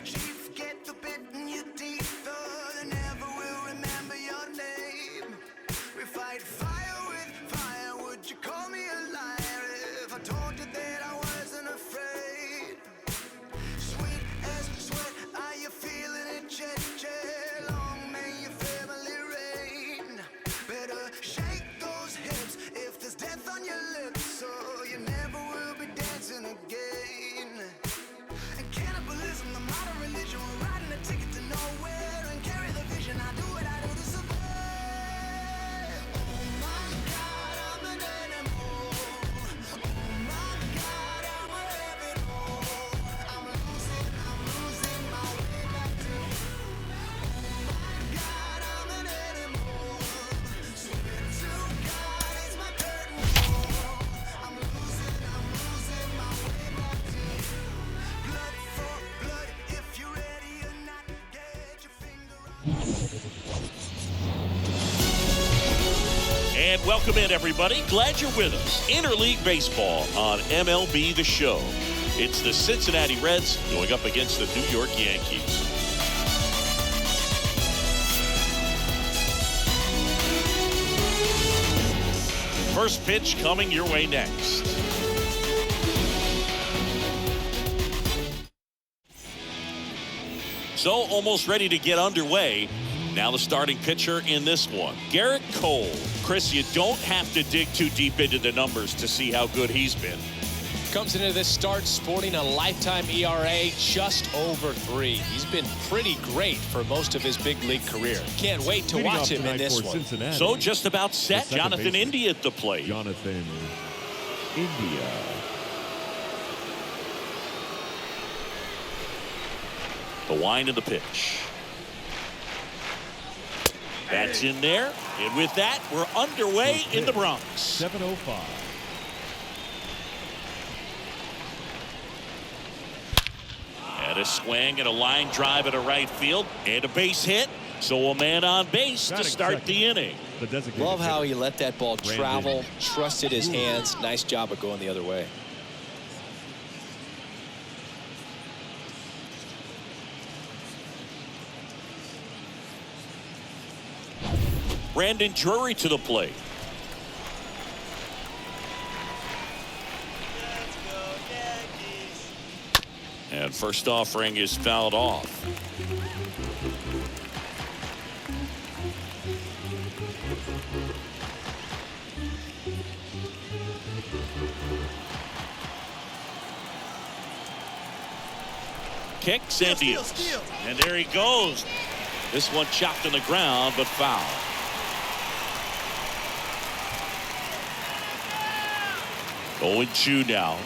Chief, get the bit in your teeth, they never will remember your name. We fight fire with fire, would you call me a liar if I told you that I wasn't afraid? Sweet as sweat, are you feeling it, jet, jet? Long may your family reign. Better shake those hips if there's death on your lips, so you never will be dancing again. And cannibalism, the modern religion, we're riding a ticket to nowhere and carry the vision. I do what I do to survive. Oh my God, I'm an animal. Oh my God, I'm a rabbit hole. I'm losing my way back to you. Oh my God, I'm an animal. Swear to God, it's my curtain call. I'm losing my way back to you. Blood for blood, if you're ready or not, get your finger on. And welcome in, everybody. Glad you're with us. Interleague Baseball on MLB The Show. It's the Cincinnati Reds going up against the New York Yankees. First pitch coming your way next. So almost ready to get underway. Now the starting pitcher in this one, Gerrit Cole. Chris, you don't have to dig too deep into the numbers to see how good he's been. Comes into this start sporting a lifetime ERA just over 3. He's been pretty great for most of his big league career. Can't wait to watch him in this one. Cincinnati, So just about set. Jonathan India at the plate. Jonathan India. The wind of the pitch. That's in there. And with that, we're underway in the Bronx. 7:05. And a swing and a line drive at a right field and a base hit. So a man on base to start the inning. Love how he let that ball travel, trusted his hands. Nice job of going the other way. Brandon Drury to the plate. Let's go, Yankees. And first offering is fouled off. Kicks and deals. And there he goes. This one chopped on the ground, but foul. Going 2 now.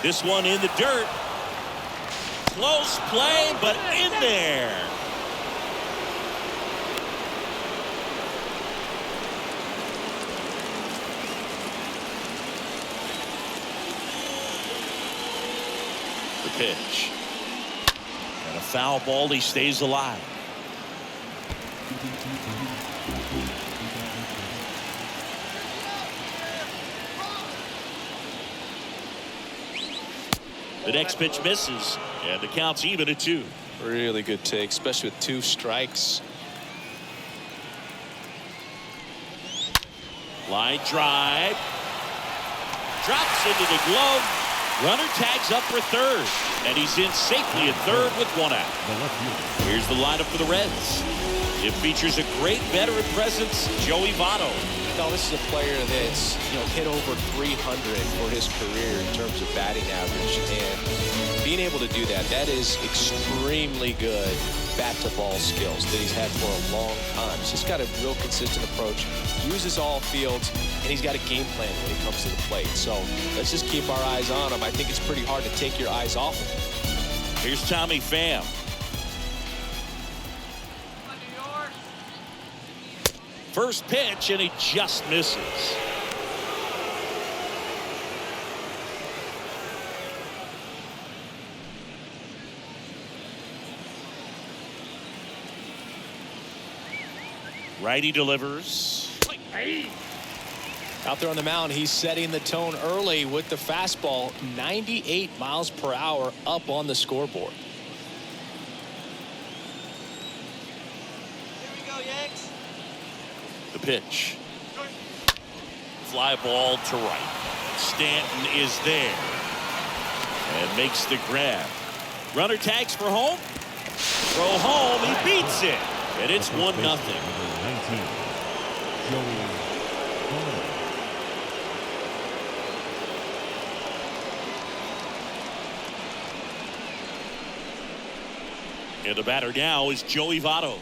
This one in the dirt. Close play, but in there. The pitch. And a foul ball, he stays alive. The next pitch misses, and the count's even at 2. Really good take, especially with 2 strikes. Line drive. Drops into the glove. Runner tags up for third, and he's in safely at third with 1 out. Here's the lineup for the Reds. It features a great veteran presence, Joey Votto. No, this is a player that's hit over 300 for his career in terms of batting average, and being able to do that is extremely good bat-to-ball skills that he's had for a long time. He's just got a real consistent approach, uses all fields, and he's got a game plan when he comes to the plate. So let's just keep our eyes on him. I think it's pretty hard to take your eyes off him. Here's Tommy Pham. First pitch, and he just misses. Righty delivers. Out there on the mound, he's setting the tone early with the fastball. 98 miles per hour up on the scoreboard. Here we go, Yanks. The pitch. Fly ball to right. Stanton is there and makes the grab. Runner tags for home. Throw home. He beats it. And it's 1-0. 19. Joey Votto. And the batter now is Joey Votto.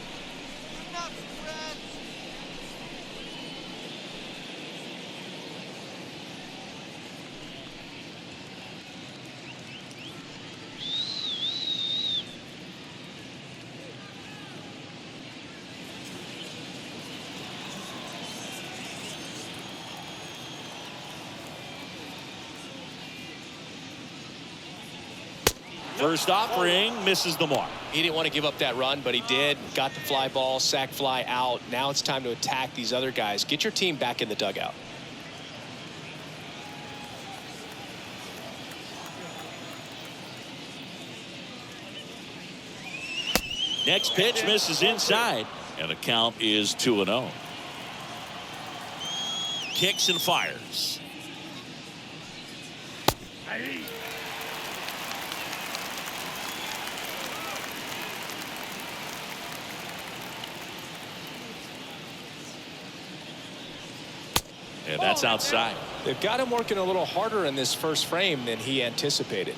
First offering misses the mark. He didn't want to give up that run, but he did. Got the fly ball, sac fly out. Now it's time to attack these other guys. Get your team back in the dugout. Next pitch misses inside, and the count is 2-0. Kicks and fires. And that's outside. They've got him working a little harder in this first frame than he anticipated.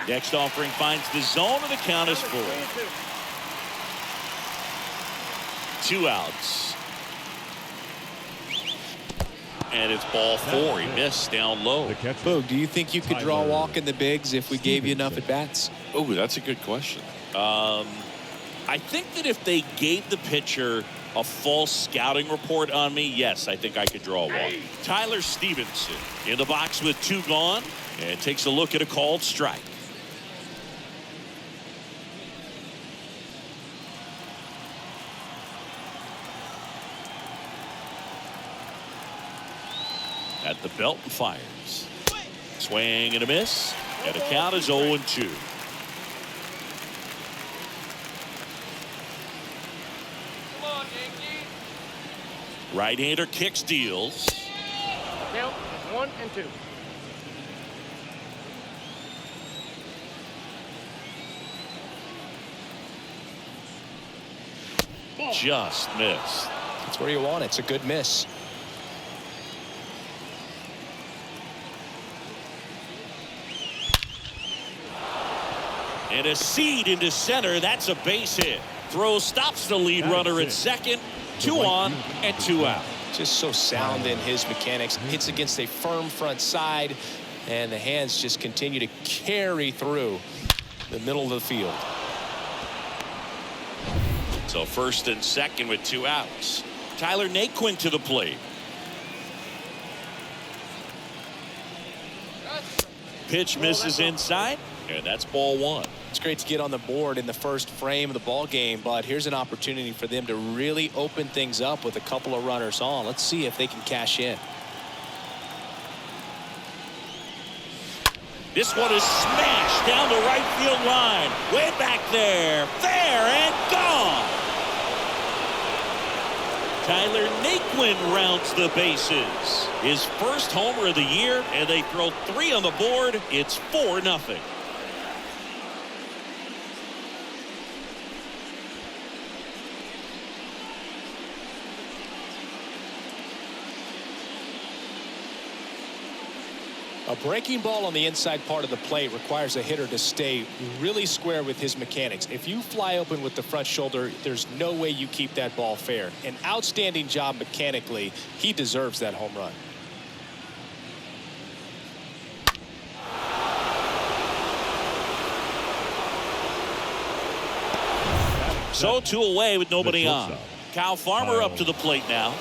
Next offering finds the zone, and the count is full. 2 outs. And it's ball 4. He missed down low. Boog, do you think you could draw a walk in the bigs if we gave you enough at bats? Oh, that's a good question. I think that if they gave the pitcher a false scouting report on me, yes, I think I could draw a walk. Tyler Stevenson in the box with 2 gone, and takes a look at a called strike. At the belt and fires. Swing and a miss. And the count is 0-2. Come on, Yankee. Right-hander kicks, deals. Count 1 and 2. Just missed. That's where you want it. It's a good miss. And a seed into center. That's a base hit. Throw stops the lead runner at second. 2 on and 2 out. Just so sound in his mechanics. Hits against a firm front side, and the hands just continue to carry through the middle of the field. So first and second with 2 outs. Tyler Naquin to the plate. Pitch misses inside, and that's ball 1. It's great to get on the board in the first frame of the ball game, but here's an opportunity for them to really open things up with a couple of runners on. Let's see if they can cash in. This one is smashed down the right field line. Way back there. Fair and gone. Tyler Naquin rounds the bases. His first homer of the year, and they throw 3 on the board. It's 4-0. A breaking ball on the inside part of the plate requires a hitter to stay really square with his mechanics. If you fly open with the front shoulder, there's no way you keep that ball fair. An outstanding job mechanically. He deserves that home run. So 2 away with nobody on. Kyle Farmer up to the plate now.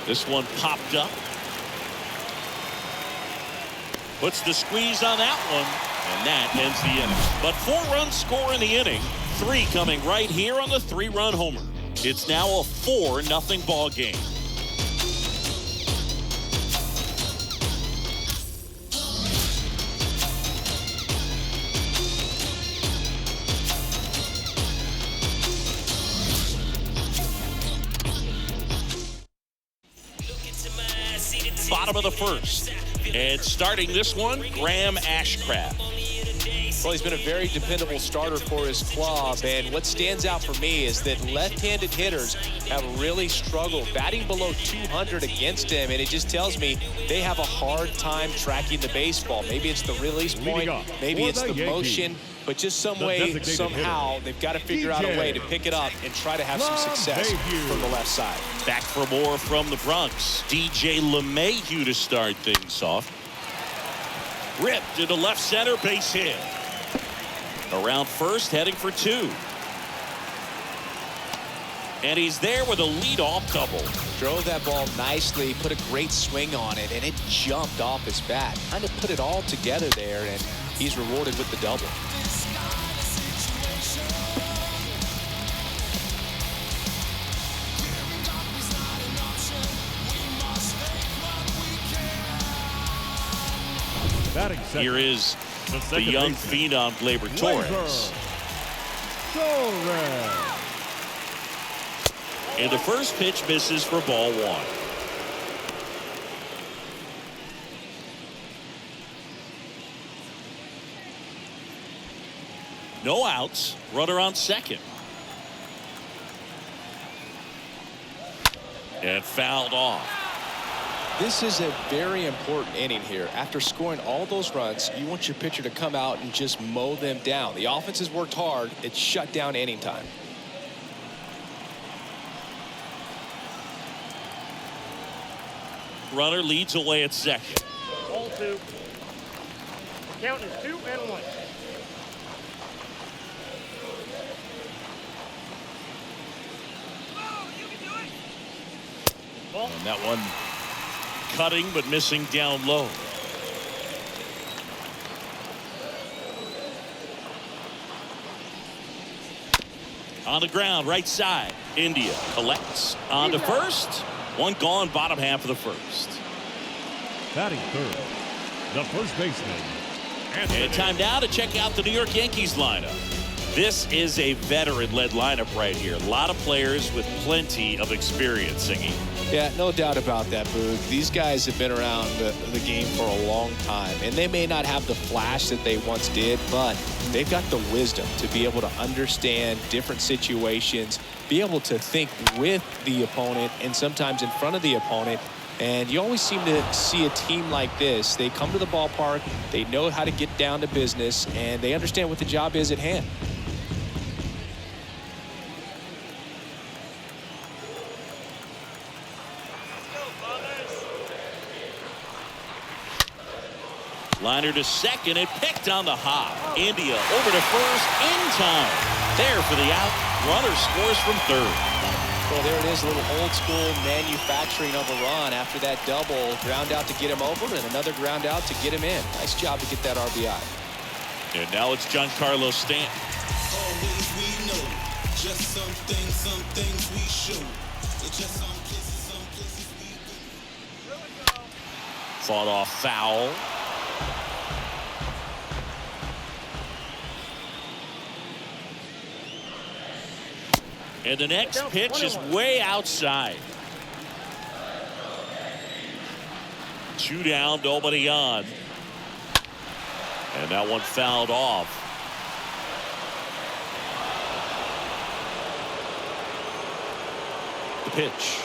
This one popped up. Puts the squeeze on that one, and that ends the inning. But 4 runs score in the inning. 3 coming right here on the 3-run homer. It's now a 4-0 ball game. Bottom of the first. And starting this one, Graham Ashcraft. Well, he's been a very dependable starter for his club, and what stands out for me is that left-handed hitters have really struggled batting below 200 against him, and it just tells me they have a hard time tracking the baseball. Maybe it's the release point, maybe it's the motion, but just some way, somehow, they've got to figure out a way to pick it up and try to have some success from the left side. Back for more from the Bronx. DJ LeMahieu to start things off. Ripped into left center, base hit. Around first, heading for 2. And he's there with a leadoff double. Drove that ball nicely, put a great swing on it, and it jumped off his bat. Kind of put it all together there, and he's rewarded with the double. Here is the young phenom, Gleyber Torres. And the first pitch misses for ball 1. No outs. Runner on second. And fouled off. This is a very important inning here. After scoring all those runs, you want your pitcher to come out and just mow them down. The offense has worked hard. It's shut down inning time. Runner leads away at second. Ball 2. Count is 2-1. And that one cutting but missing down low. On the ground, right side. India collects on to first. One gone, bottom half of the first. Batting third, the first baseman. And time now to check out the New York Yankees lineup. This is a veteran-led lineup right here. A lot of players with plenty of experience, Singy. Yeah, no doubt about that, Boog. These guys have been around the game for a long time, and they may not have the flash that they once did, but they've got the wisdom to be able to understand different situations, be able to think with the opponent and sometimes in front of the opponent. And you always seem to see a team like this. They come to the ballpark, they know how to get down to business, and they understand what the job is at hand. Liner to second and picked on the hop. India over to first in time. There for the out. Runner scores from third. Well, there it is, a little old school manufacturing of a run after that double. Ground out to get him over and another ground out to get him in. Nice job to get that RBI. And now it's Giancarlo Stanton. Always we know. Just some things we show. It's just some places we go. Fought off foul. And the next pitch is way outside. 2 down, nobody on. And that one fouled off. The pitch.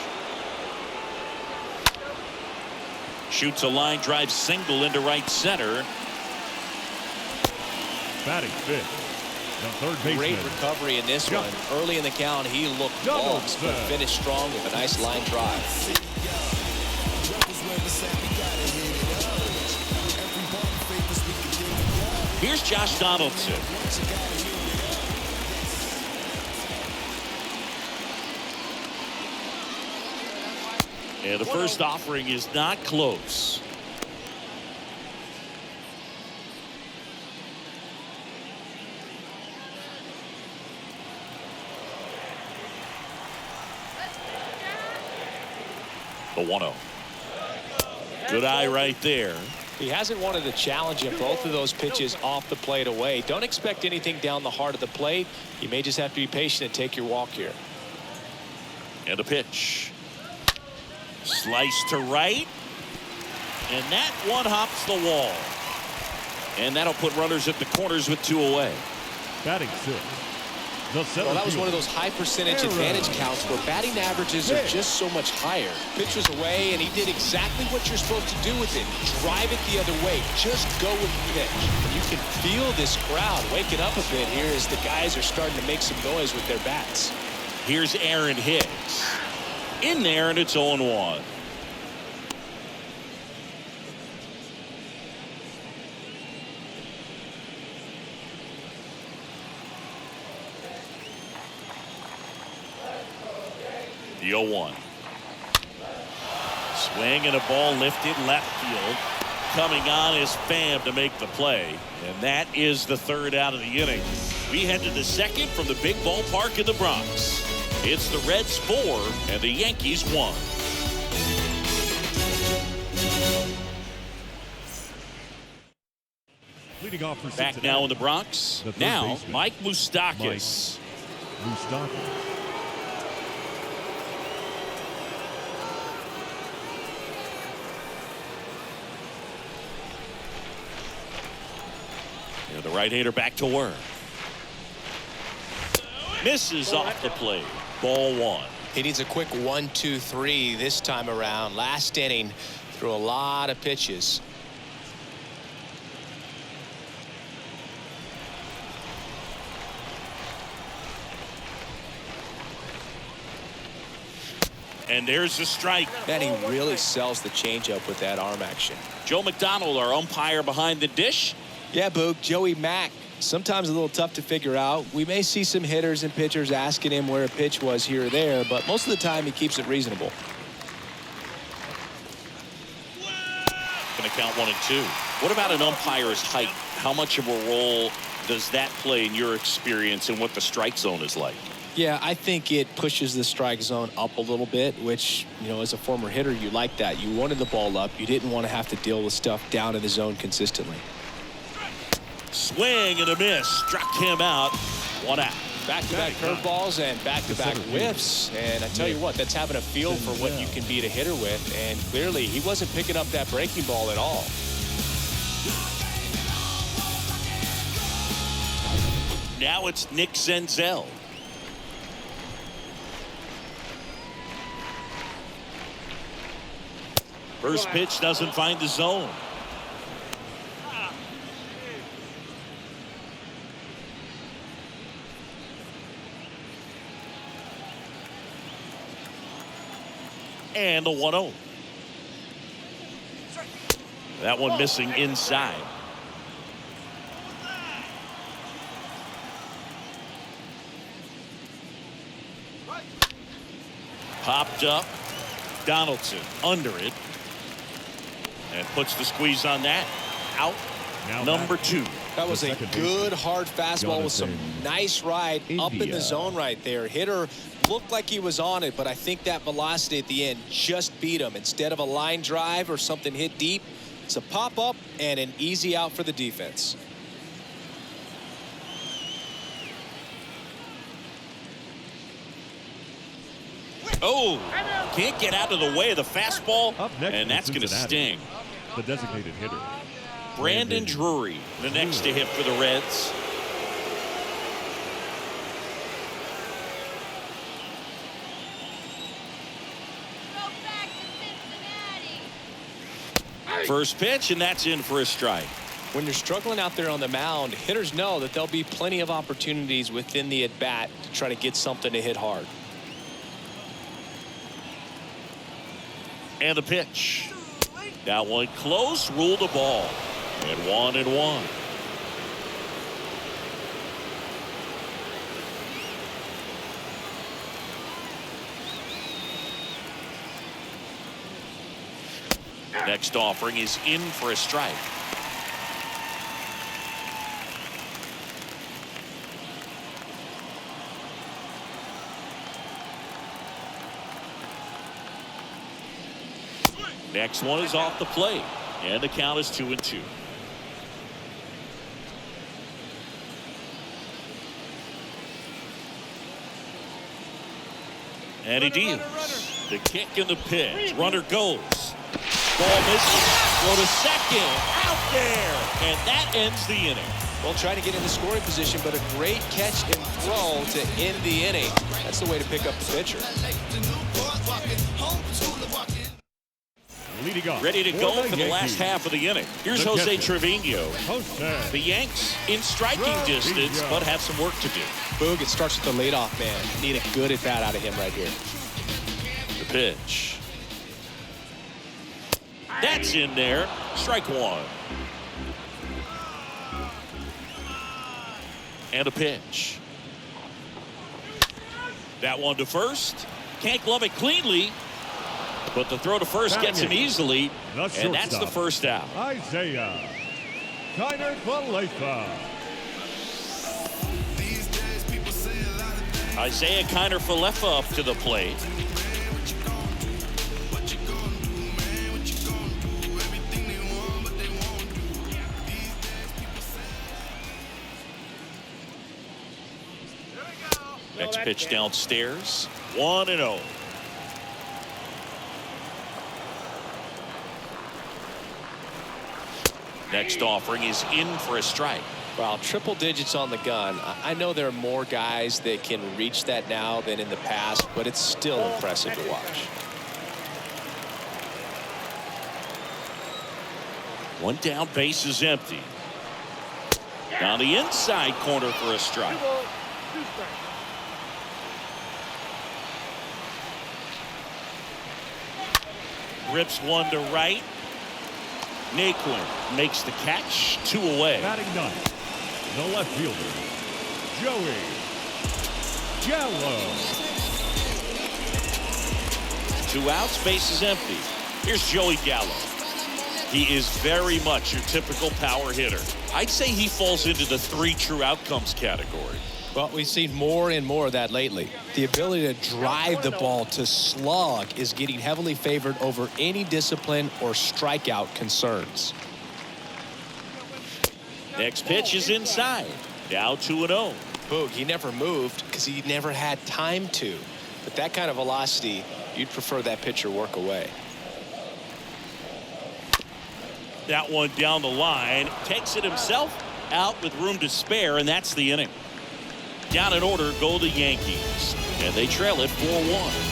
Shoots a line drive single into right center. Batting fifth, the third baseman. Great recovery in this one. Early in the count, he looked lost, but finished strong with a nice line drive. Here's Josh Donaldson. And the first offering is not close. The 1-0. Good eye right there. He hasn't wanted to challenge him. Both of those pitches off the plate away. Don't expect anything down the heart of the plate. You may just have to be patient and take your walk here. And a pitch. Slice to right. And that one hops the wall. And that'll put runners at the corners with 2 away. Batting 6. Well, that was one of those high percentage advantage counts where batting averages are just so much higher. Pitch was away, and he did exactly what you're supposed to do with it. Drive it the other way. Just go with the pitch. You can feel this crowd waking up a bit here as the guys are starting to make some noise with their bats. Here's Aaron Hicks. In there, and it's 0-1. The 0-1. Swing and a ball lifted left field. Coming on is Pham to make the play. And that is the 3rd out of the inning. We head to the 2nd from the big ballpark in the Bronx. It's the Reds 4 and the Yankees 1. Leading off for Back Cincinnati. now in the Bronx. Now, baseman, Mike Moustakas. Moustakas. The right-hander back to work. Misses off the plate. Ball 1. He needs a quick 1-2-3 this time around. Last inning, threw a lot of pitches. And there's a strike. And he really sells the changeup with that arm action. Joe McDonald, our umpire behind the dish. Yeah, Boog, Joey Mack, sometimes a little tough to figure out. We may see some hitters and pitchers asking him where a pitch was here or there, but most of the time he keeps it reasonable. Going to count 1 and 2. What about an umpire's height? How much of a role does that play in your experience and what the strike zone is like? Yeah, I think it pushes the strike zone up a little bit, which, you know, as a former hitter, you like that. You wanted the ball up. You didn't want to have to deal with stuff down in the zone consistently. Swing and a miss. Struck him out. 1 out. Back-to-back curveballs and back-to-back whiffs. And I tell you what, that's having a feel for what you can beat a hitter with. And clearly, he wasn't picking up that breaking ball at all. Now it's Nick Senzel. First pitch doesn't find the zone. And the 1-0. That one missing inside. Popped up. Donaldson under it. And puts the squeeze on that. Out. Now Number 2. That was a good hard fastball with some nice ride up in the zone right there. Hitter looked like he was on it, but I think that velocity at the end just beat him. Instead of a line drive or something hit deep, it's a pop up and an easy out for the defense. Oh, can't get out of the way of the fastball, Up next and that's going to Cincinnati, sting. The designated hitter. Brandon Drury, the next to hit for the Reds. First pitch, and that's in for a strike. When you're struggling out there on the mound, hitters know that there'll be plenty of opportunities within the at-bat to try to get something to hit hard. And the pitch. That one close, ruled a ball. And 1-1. Next offering is in for a strike. Next one is off the plate, and the count is 2-2. And he deals. The kick and the pitch. Runner goes. Ball misses. Throw to second. Out there. And that ends the inning. Well, trying to get into scoring position, but a great catch and throw to end the inning. That's the way to pick up the pitcher. Leading off Ready to go for the last half of the inning. Here's Jose Trevino. The Yanks in striking distance, but have some work to do. Boog, it starts with the leadoff man. Need a good at-bat out of him right here. The pitch. That's in there. Strike one. And a pitch. That one to first. Can't glove it cleanly. But the throw to first gets him easily. And that's the first out. Isaiah Kiner-Falefa. Isaiah Kiner-Falefa up to the plate. Next pitch downstairs. 1-0. Next offering is in for a strike. Wow, triple digits on the gun. I know there are more guys that can reach that now than in the past, but it's still impressive to watch. One down, base is empty. Down the inside corner for a strike. Rips one to right. Naquin makes the catch. 2 away. Batting ninth, the left fielder, Joey Gallo. 2 outs, base is empty. Here's Joey Gallo. He is very much your typical power hitter. I'd say he falls into the 3 true outcomes category. Well, we've seen more and more of that lately. The ability to drive the ball to slug is getting heavily favored over any discipline or strikeout concerns. Next pitch is inside. Now 2-0. Boog, he never moved because he never had time to. But that kind of velocity, you'd prefer that pitcher work away. That one down the line. Takes it himself out with room to spare, and that's the inning. Down in order go the Yankees, and they trail it 4-1.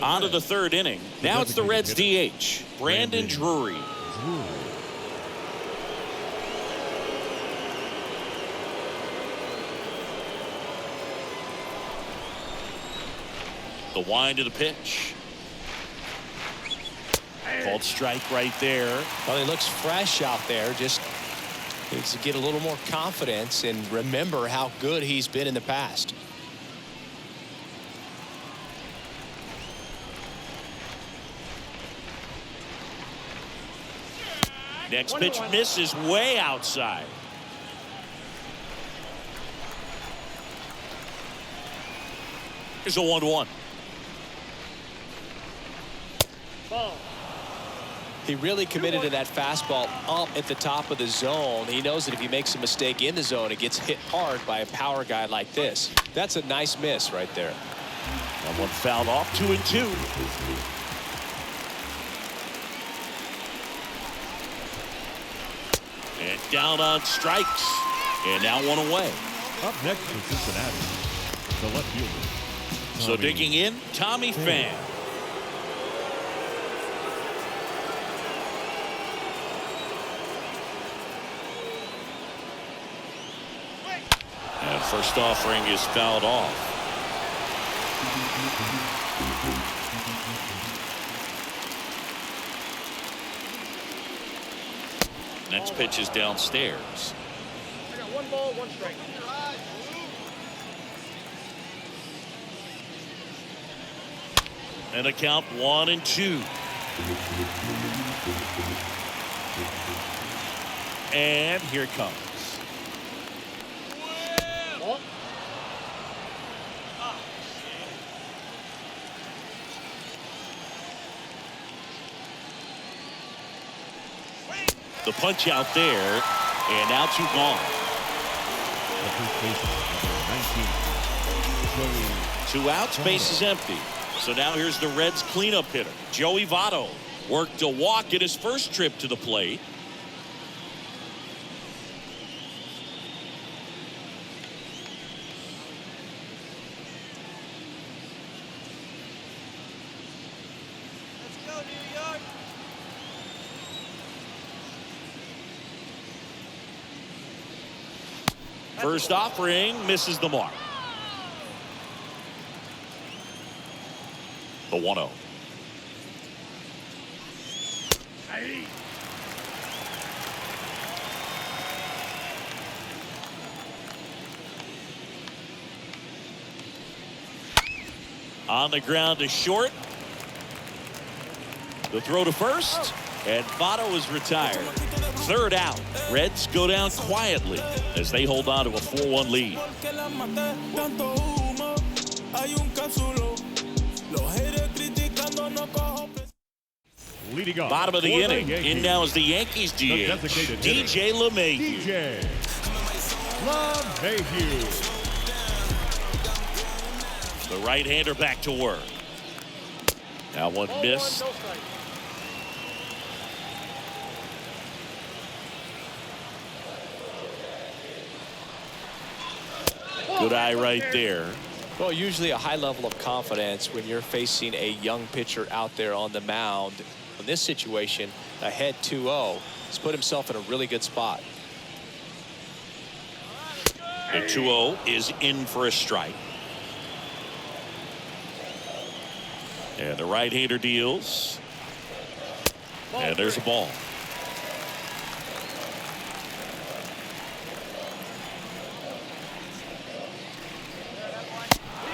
On to the 3rd inning. Now it's the Reds DH, Brandon Drury. The wind to the pitch. Called strike right there. Well, he looks fresh out there. Just needs to get a little more confidence and remember how good he's been in the past. Next pitch misses way outside. Here's a 1-1. Ball. He really committed to that fastball up at the top of the zone. He knows that if he makes a mistake in the zone, it gets hit hard by a power guy like this. That's a nice miss right there. That one fouled off. 2-2. And down on strikes. And now 1 away. Up next for Cincinnati, the left fielder. So digging in, Tommy Pham. And first offering is fouled off. Next pitch is downstairs. 1 ball, 1 strike. And a count 1-2. And here it comes. Ball. The punch out there, and now 2 gone. The first baseman, number 19, Joey. 2 outs, base is empty. So now here's the Reds' cleanup hitter, Joey Votto. Worked a walk at his first trip to the plate. Let's go, New York. First offering misses the mark. The 1-0. On the ground to short. The throw to first, and Votto is retired. 3rd out. Reds go down quietly as they hold on to a 4-1 lead. Leading off. Bottom of the for inning. Yankees, In now is the Yankees the DH, designated DJ hitter, LeMahieu. DJ LeMahieu. The right-hander back to work. Now one Ball miss. 1, no strike. Good eye right there. Well, usually a high level of confidence when you're facing a young pitcher out there on the mound. In this situation, ahead 2-0, he's put himself in a really good spot. The 2-0 is in for a strike. And the right-hander deals. And there's a ball.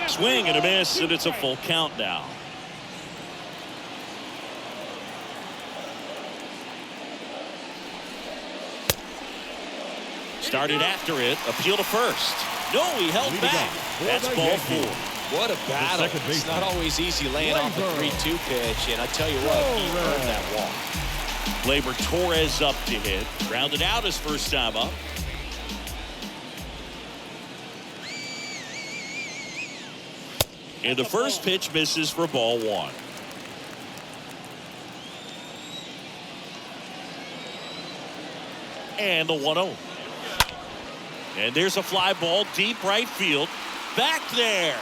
Swing and a miss, and it's a full count now. Started after it, appeal to first. No, he held Leading back. up for That's the ball Yankees. 4. What a battle. second It's not baseman, always easy laying off a Labor. 3-2 pitch, and I tell you what, he earned that walk. Labor Torres up to hit. Grounded out his first time up. And the first pitch misses for ball 1. And the 1-0. And there's a fly ball deep right field. Back there.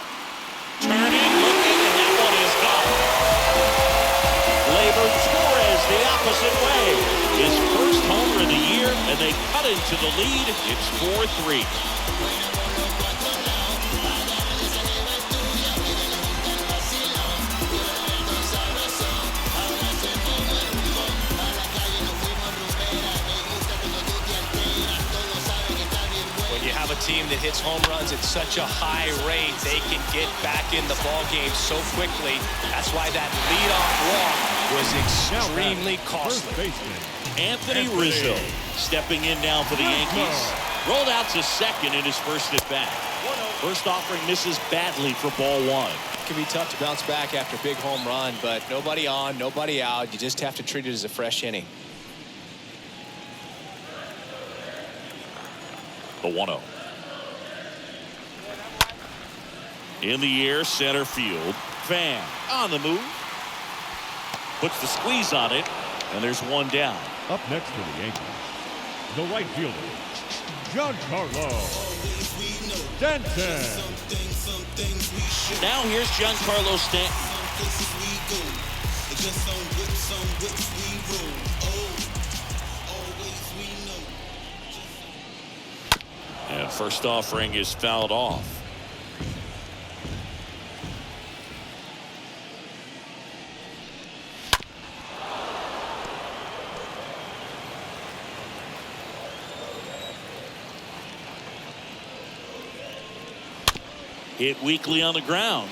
Turning, looking, and that one is gone. Labor Torres the opposite way. His first homer of the year, and they cut into the lead. It's 4-3. When you have a team that hits home runs at such a high rate, they can get back in the ball game so quickly. That's why that leadoff walk was extremely First costly. baseman, Anthony Rizzo stepping in now for the Yankees. Rolled out to second in his first at bat. First offering misses badly for ball 1. It can be tough to bounce back after a big home run, but nobody on, nobody out. You just have to treat it as a fresh inning. The 1-0. In the air, center field. Fan on the move. Puts the squeeze on it, and there's one down. up next for the Yankees, the right fielder, Giancarlo Stanton. Now here's Giancarlo Stanton. And first offering is fouled off. Hit weakly on the ground.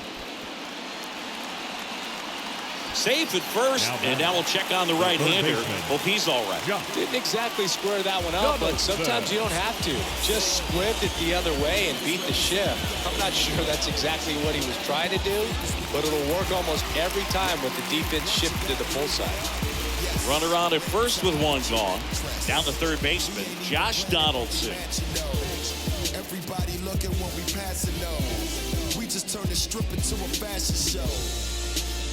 Safe at first, and now we'll check on the right-hander. Hope he's all right. Didn't exactly square that one up, but sometimes you don't have to. Just squib it the other way and beat the shift. I'm not sure that's exactly what he was trying to do, but it'll work almost every time with the defense shifted to the full side. Runner on at first with one gone. Down the third baseman, Josh Donaldson. Everybody looking when we passing those. We just turned the strip into a fashion show.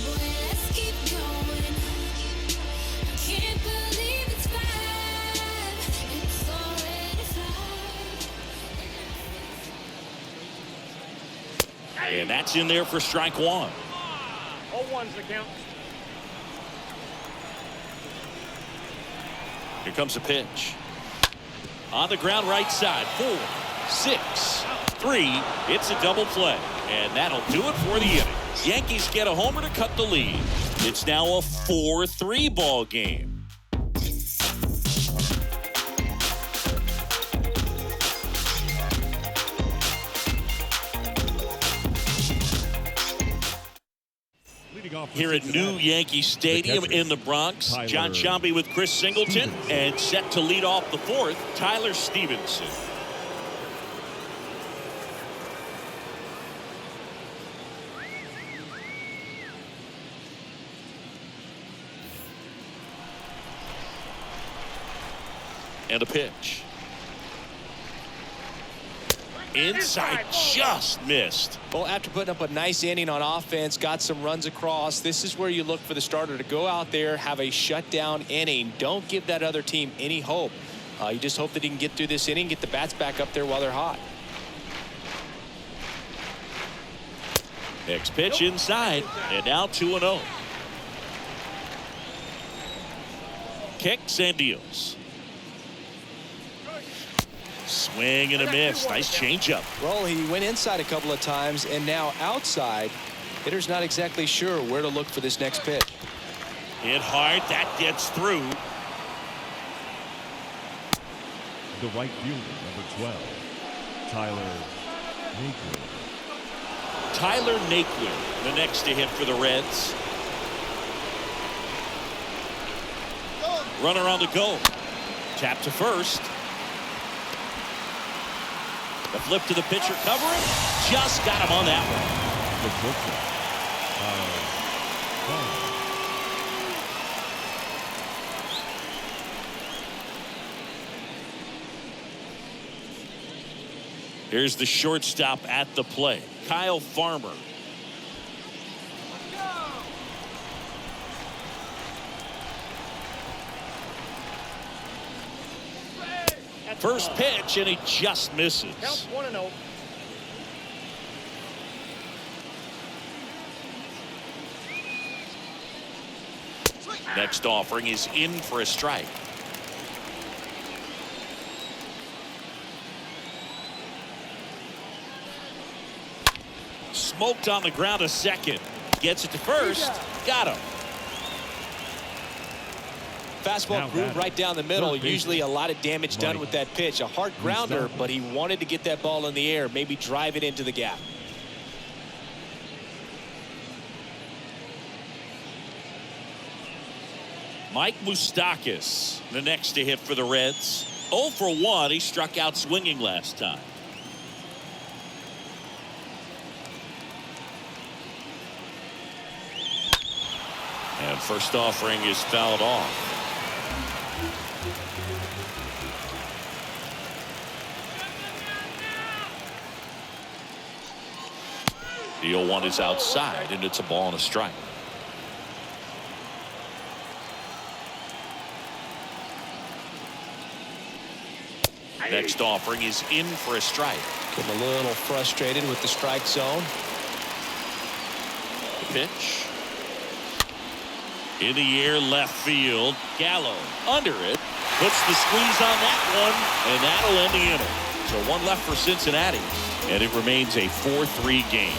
Boy, let's keep going. I can't believe it's 5. It's already 5. And that's in there for strike one. 0-1's the count. Here comes a pitch. On the ground right side. 4, 6, 3. It's a double play. And that'll do it for the inning. Yankees get a homer to cut the lead. It's now a 4-3 ball game. Here at New Yankee Stadium in the Bronx, John Sciambi with Chris Singleton, and set to lead off the fourth, Tyler Stevenson. And a pitch. Inside, just missed. Well, after putting up a nice inning on offense, got some runs across, this is where you look for the starter to go out there, have a shutdown inning. Don't give that other team any hope. You just hope that he can get through this inning, get the bats back up there while they're hot. Next pitch inside, and now 2-0. Kicks and deals. Swing and a miss. Nice changeup. Well, he went inside a couple of times, and now outside. Hitter's not exactly sure where to look for this next pitch. Hit hard. That gets through. The right fielder, number 12, Tyler Naquin. Tyler Naquin, the next to hit for the Reds. Runner on the go. Tap to first. The flip to the pitcher, covering. Just got him on that one. The pitcher, Here's the shortstop at the plate, Kyle Farmer. First pitch, and he just misses. Count 1-0. Next offering is in for a strike. Smoked on the ground a second. Gets it to first. Got him. Fastball groove right down the middle. Usually a lot of damage done with that pitch. A hard grounder, but he wanted to get that ball in the air, maybe drive it into the gap. Mike Moustakas, the next to hit for the Reds. 0 for 1. He struck out swinging last time. And first offering is fouled off. The 0-1 is outside, and it's a ball and a strike. Next offering is in for a strike. Getting a little frustrated with the strike zone. The pitch. In the air, left field. Gallo under it. Puts the squeeze on that one, and that'll end the inning. So one left for Cincinnati, and it remains a 4-3 game.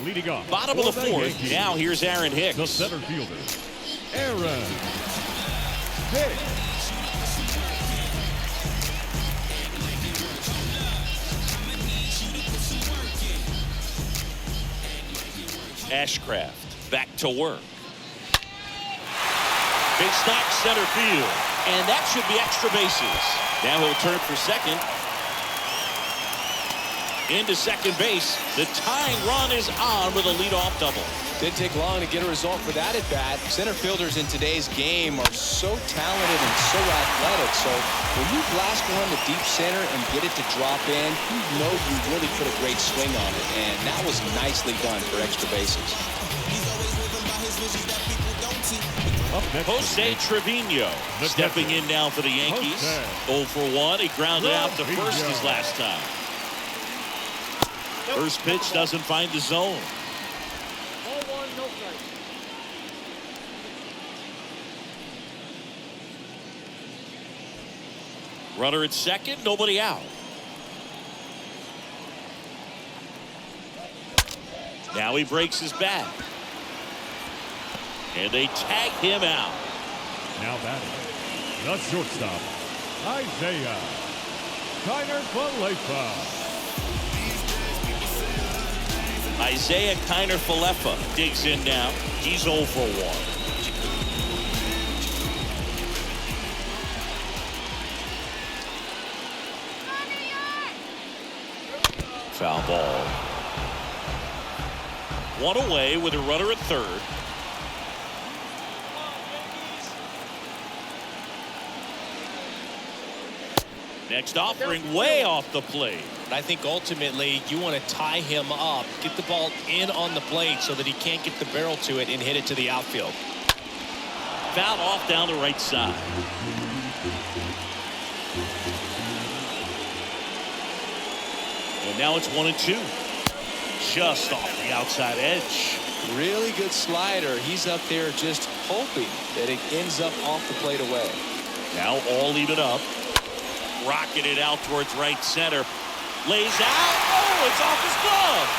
leading off. Bottom of the fourth. Now here's Aaron Hicks. The center fielder, Aaron Dick. Ashcraft back to work. Big stock center field. And that should be extra bases. Now he'll turn for second. Into second base. The tying run is on with a leadoff double. Didn't take long to get a result for that at bat. Center fielders in today's game are so talented and so athletic. So when you blast one to deep center and get it to drop in, you know you really put a great swing on it. And that was nicely done for extra bases. Jose Trevino stepping in now for the Yankees. 0 for 1. He grounded out to first his last time. First pitch doesn't find the zone. 0-1, no strike. Runner at second, nobody out. Now he breaks his back. And they tag him out. Now batting, the shortstop, Isaiah Kiner-Falefa. Isaiah Kiner-Falefa digs in now. He's 0 for 1. Foul ball. One away with a runner at third. Next offering way off the plate. I think ultimately you want to tie him up, get the ball in on the plate so that he can't get the barrel to it and hit it to the outfield. Foul off down the right side. And now it's 1-2. Just off the outside edge. Really good slider. He's up there just hoping that it ends up off the plate away. Now all even up. Rocking it out towards right center. Lays out. Oh, it's off his glove.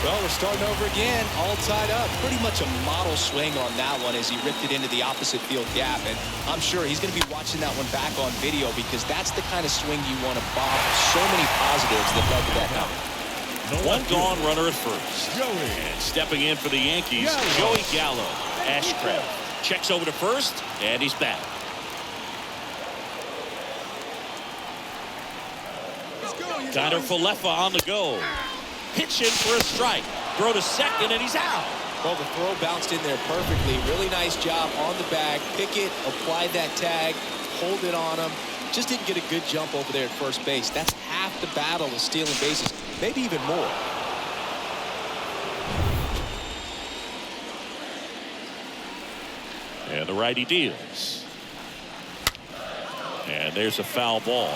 Well, we're starting over again, all tied up. Pretty much a model swing on that one as he ripped it into the opposite field gap. And I'm sure he's going to be watching that one back on video because that's the kind of swing you want to bottle. So many positives that led to that number. One gone runner at first. And stepping in for the Yankees, Joey Gallo. Ashcraft checks over to first, and he's back. Kiner-Falefa on the go. Pitch in for a strike. Throw to second, and he's out. Well, the throw bounced in there perfectly. Really nice job on the bag. Pick it, apply that tag, hold it on him. Just didn't get a good jump over there at first base. That's half the battle of stealing bases, maybe even more. And the righty deals. And there's a foul ball.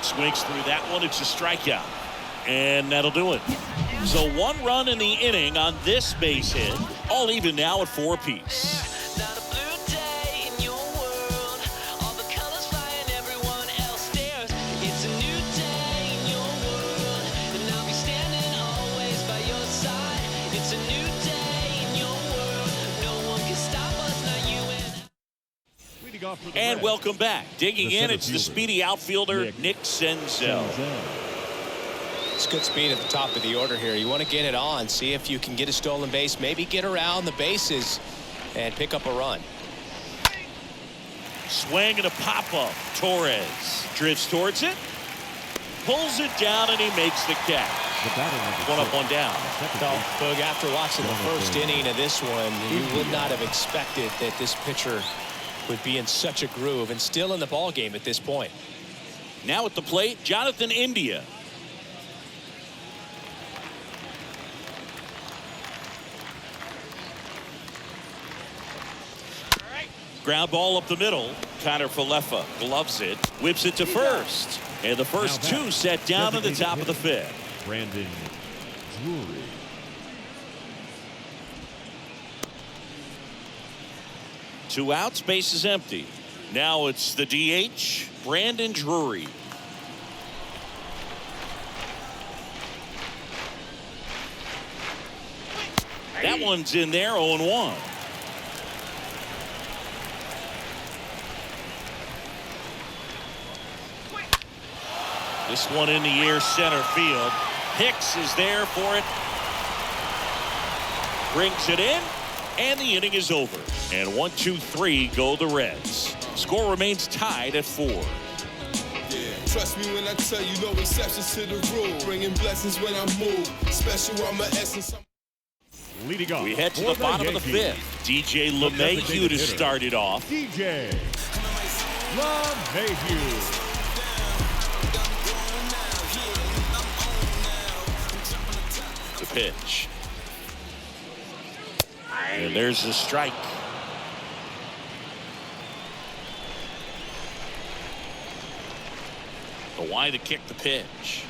Swings through that one. It's a strikeout. And that'll do it. So 1 run in the inning on this base hit. All even now at 4 apiece. And welcome back. Digging in, it's the speedy outfielder, Nick Senzel. It's good speed at the top of the order here. You want to get it on, see if you can get a stolen base, maybe get around the bases and pick up a run. Swing and a pop-up. Torres drifts towards it, pulls it down, and he makes the catch. 1 up, 1 down. No, Boog, after watching the first inning of this one, you would not have expected that this pitcher would be in such a groove and still in the ball game at this point. Now at the plate, Jonathan India. Ground ball up the middle. Kiner-Falefa gloves it, whips it to first. And the first 2 set down at the top of the 5th. Brandon Drury. 2 outs, base is empty. Now it's the DH, Brandon Drury. That one's in there, 0-1. This one in the air, center field. Hicks is there for it. Brings it in, and the inning is over. And 1, 2, 3 go the Reds. Score remains tied at 4. Yeah. Trust me when I tell you, no exceptions to the rule. Bringing blessings when I move. Special on my essence. Leading off. We head to the bottom of the fifth. DJ LeMahieu to start it off. DJ LeMahieu. The pitch. And there's the strike. The wide to kick the pitch.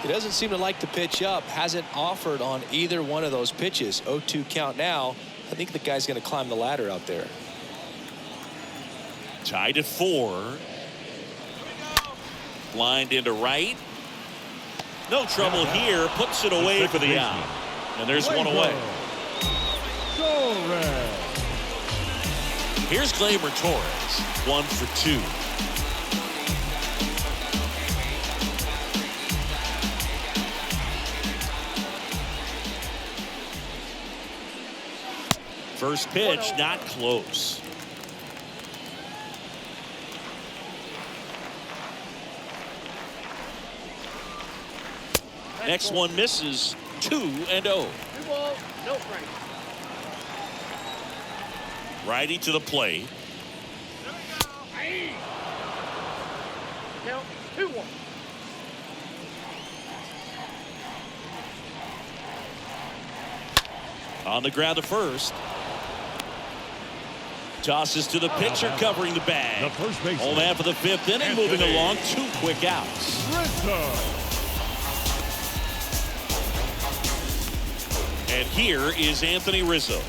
He doesn't seem to like the pitch up. Hasn't offered on either one of those pitches. 0-2 count now. I think the guy's going to climb the ladder out there. Tied at 4. Lined into right. No trouble here. Puts it away for the out. And there's one away. Here's Gleyber Torres. 1 for 2. First pitch, not close. Next one misses. 2-0. 2 balls, no strike. Righty to the plate. Count 2-1. On the ground to first. Tosses to the pitcher, covering the bag. The first baseman. Home half of the fifth inning, moving along. 2 quick outs. And here is Anthony Rizzo.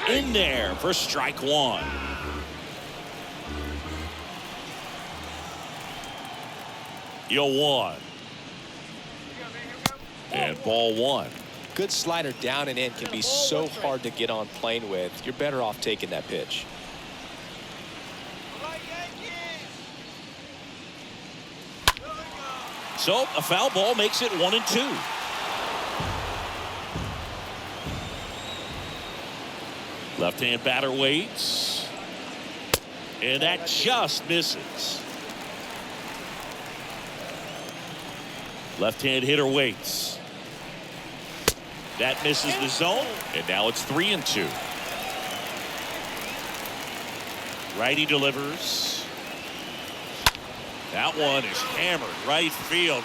In there for strike 1. Yo 1. And ball 1. Good slider down and in can be so hard to get on plane with. You're better off taking that pitch. So a foul ball makes it 1-2. Left-hand batter waits. And that just misses. Left-hand hitter waits. That misses the zone. And now it's 3-2. Righty delivers. That one is hammered right field.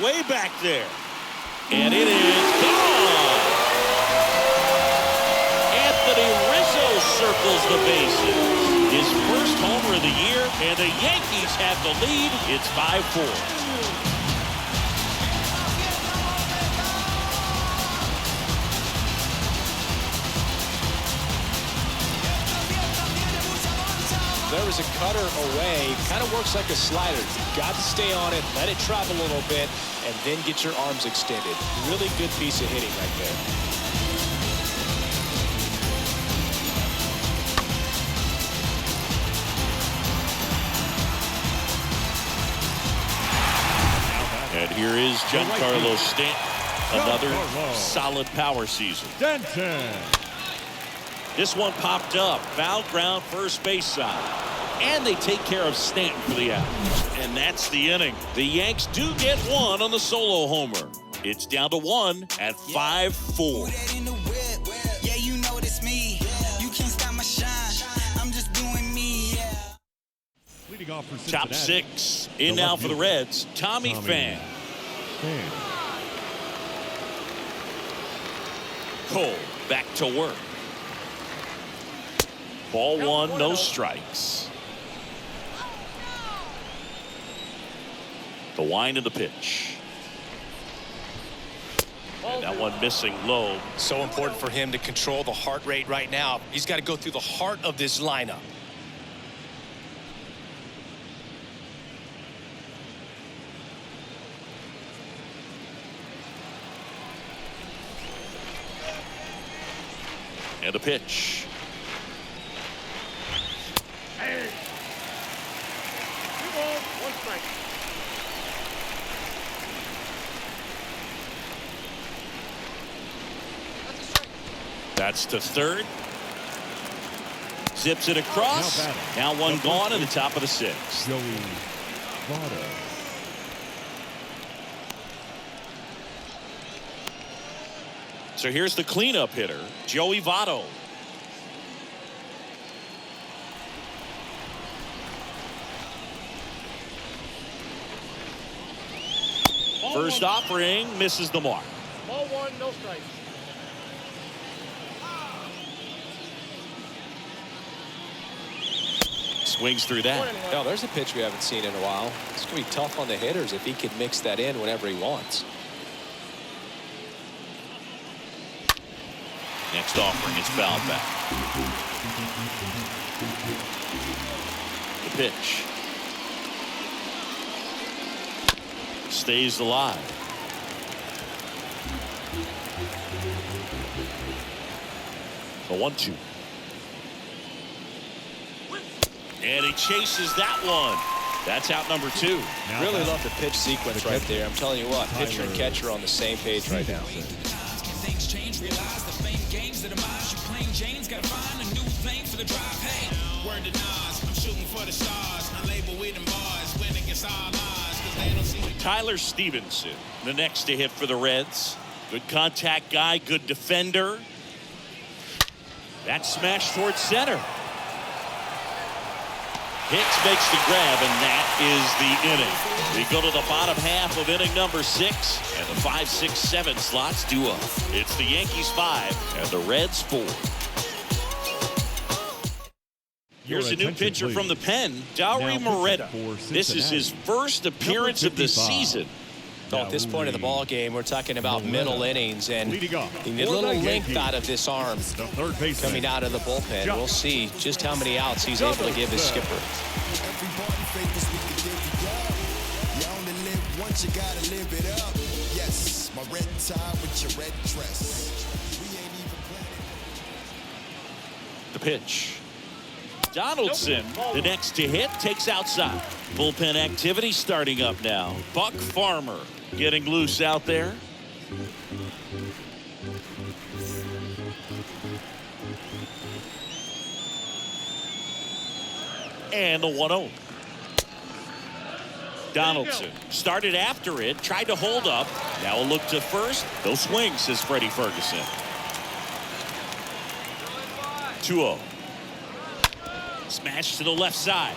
Way back there. And it is gone. Anthony Rizzo circles the bases. His first homer of the year, and the Yankees have the lead. It's 5-4. There was a cutter away. Kind of works like a slider. You've got to stay on it, let it travel a little bit, and then get your arms extended. Really good piece of hitting right there. And here is Giancarlo Stanton. Another solid power season. This one popped up. Foul ground, first base side. And they take care of Stanton for the out. And that's the inning. The Yanks do get one on the solo homer. It's down to 1 at 5-4. Yeah, you know it's me. You can't stop my shine. I'm just doing me, yeah. Leading off for Top Cincinnati. 6 in now for the Reds. Tommy Pham. stand. Cole back to work. Ball one, no strikes. The wind of the pitch. And that one missing low. So important for him to control the heart rate right now. He's got to go through the heart of this lineup. And a pitch. Hey. 2 balls, 1 strike. That's to third. Zips it across. Now one gone in the top of the 6th. Joey Votto. So here's the cleanup hitter, Joey Votto. First offering misses the mark. Ball 1, no strikes. Swings through that. No, there's a pitch we haven't seen in a while. It's going to be tough on the hitters if he can mix that in whenever he wants. Next offering is fouled back. The pitch. Stays alive. The 1-2. And he chases that one. That's out number 2. Really love the pitch sequence right there. I'm telling you what, pitcher and catcher are on the same page right now. Things change, realize the fame games that are mine. You playing James, gotta find a new thing for the drive. Hey, word to Nas, I'm shooting for the stars. I label with them bars, win against all odds, 'cause they don't see me. Tyler Stevenson, the next to hit for the Reds. Good contact guy, good defender. That smash towards center. Hicks makes the grab, and that is the inning. We go to the bottom half of inning number 6, and the 5, 6, 7 slots do up. It's the Yankees 5 and the Reds 4. Here's a new pitcher from the pen, Dauri Moreta. This is his first appearance of the season. So at this point of the ball game, we're talking about middle innings, and you need a little length out of this arm coming out of the bullpen. We'll see just how many outs he's able to give his skipper. Everybody favors we can give you up. You only live once, you gotta live it up. Yes, my red tie with your red dress. We ain't even planning. The pitch. Donaldson, the next to hit, takes outside. Bullpen activity starting up now. Buck Farmer getting loose out there. And the 1-0. Donaldson started after it, tried to hold up. Now a look to first. No swing, says Freddie Ferguson. 2-0. Smash to the left side.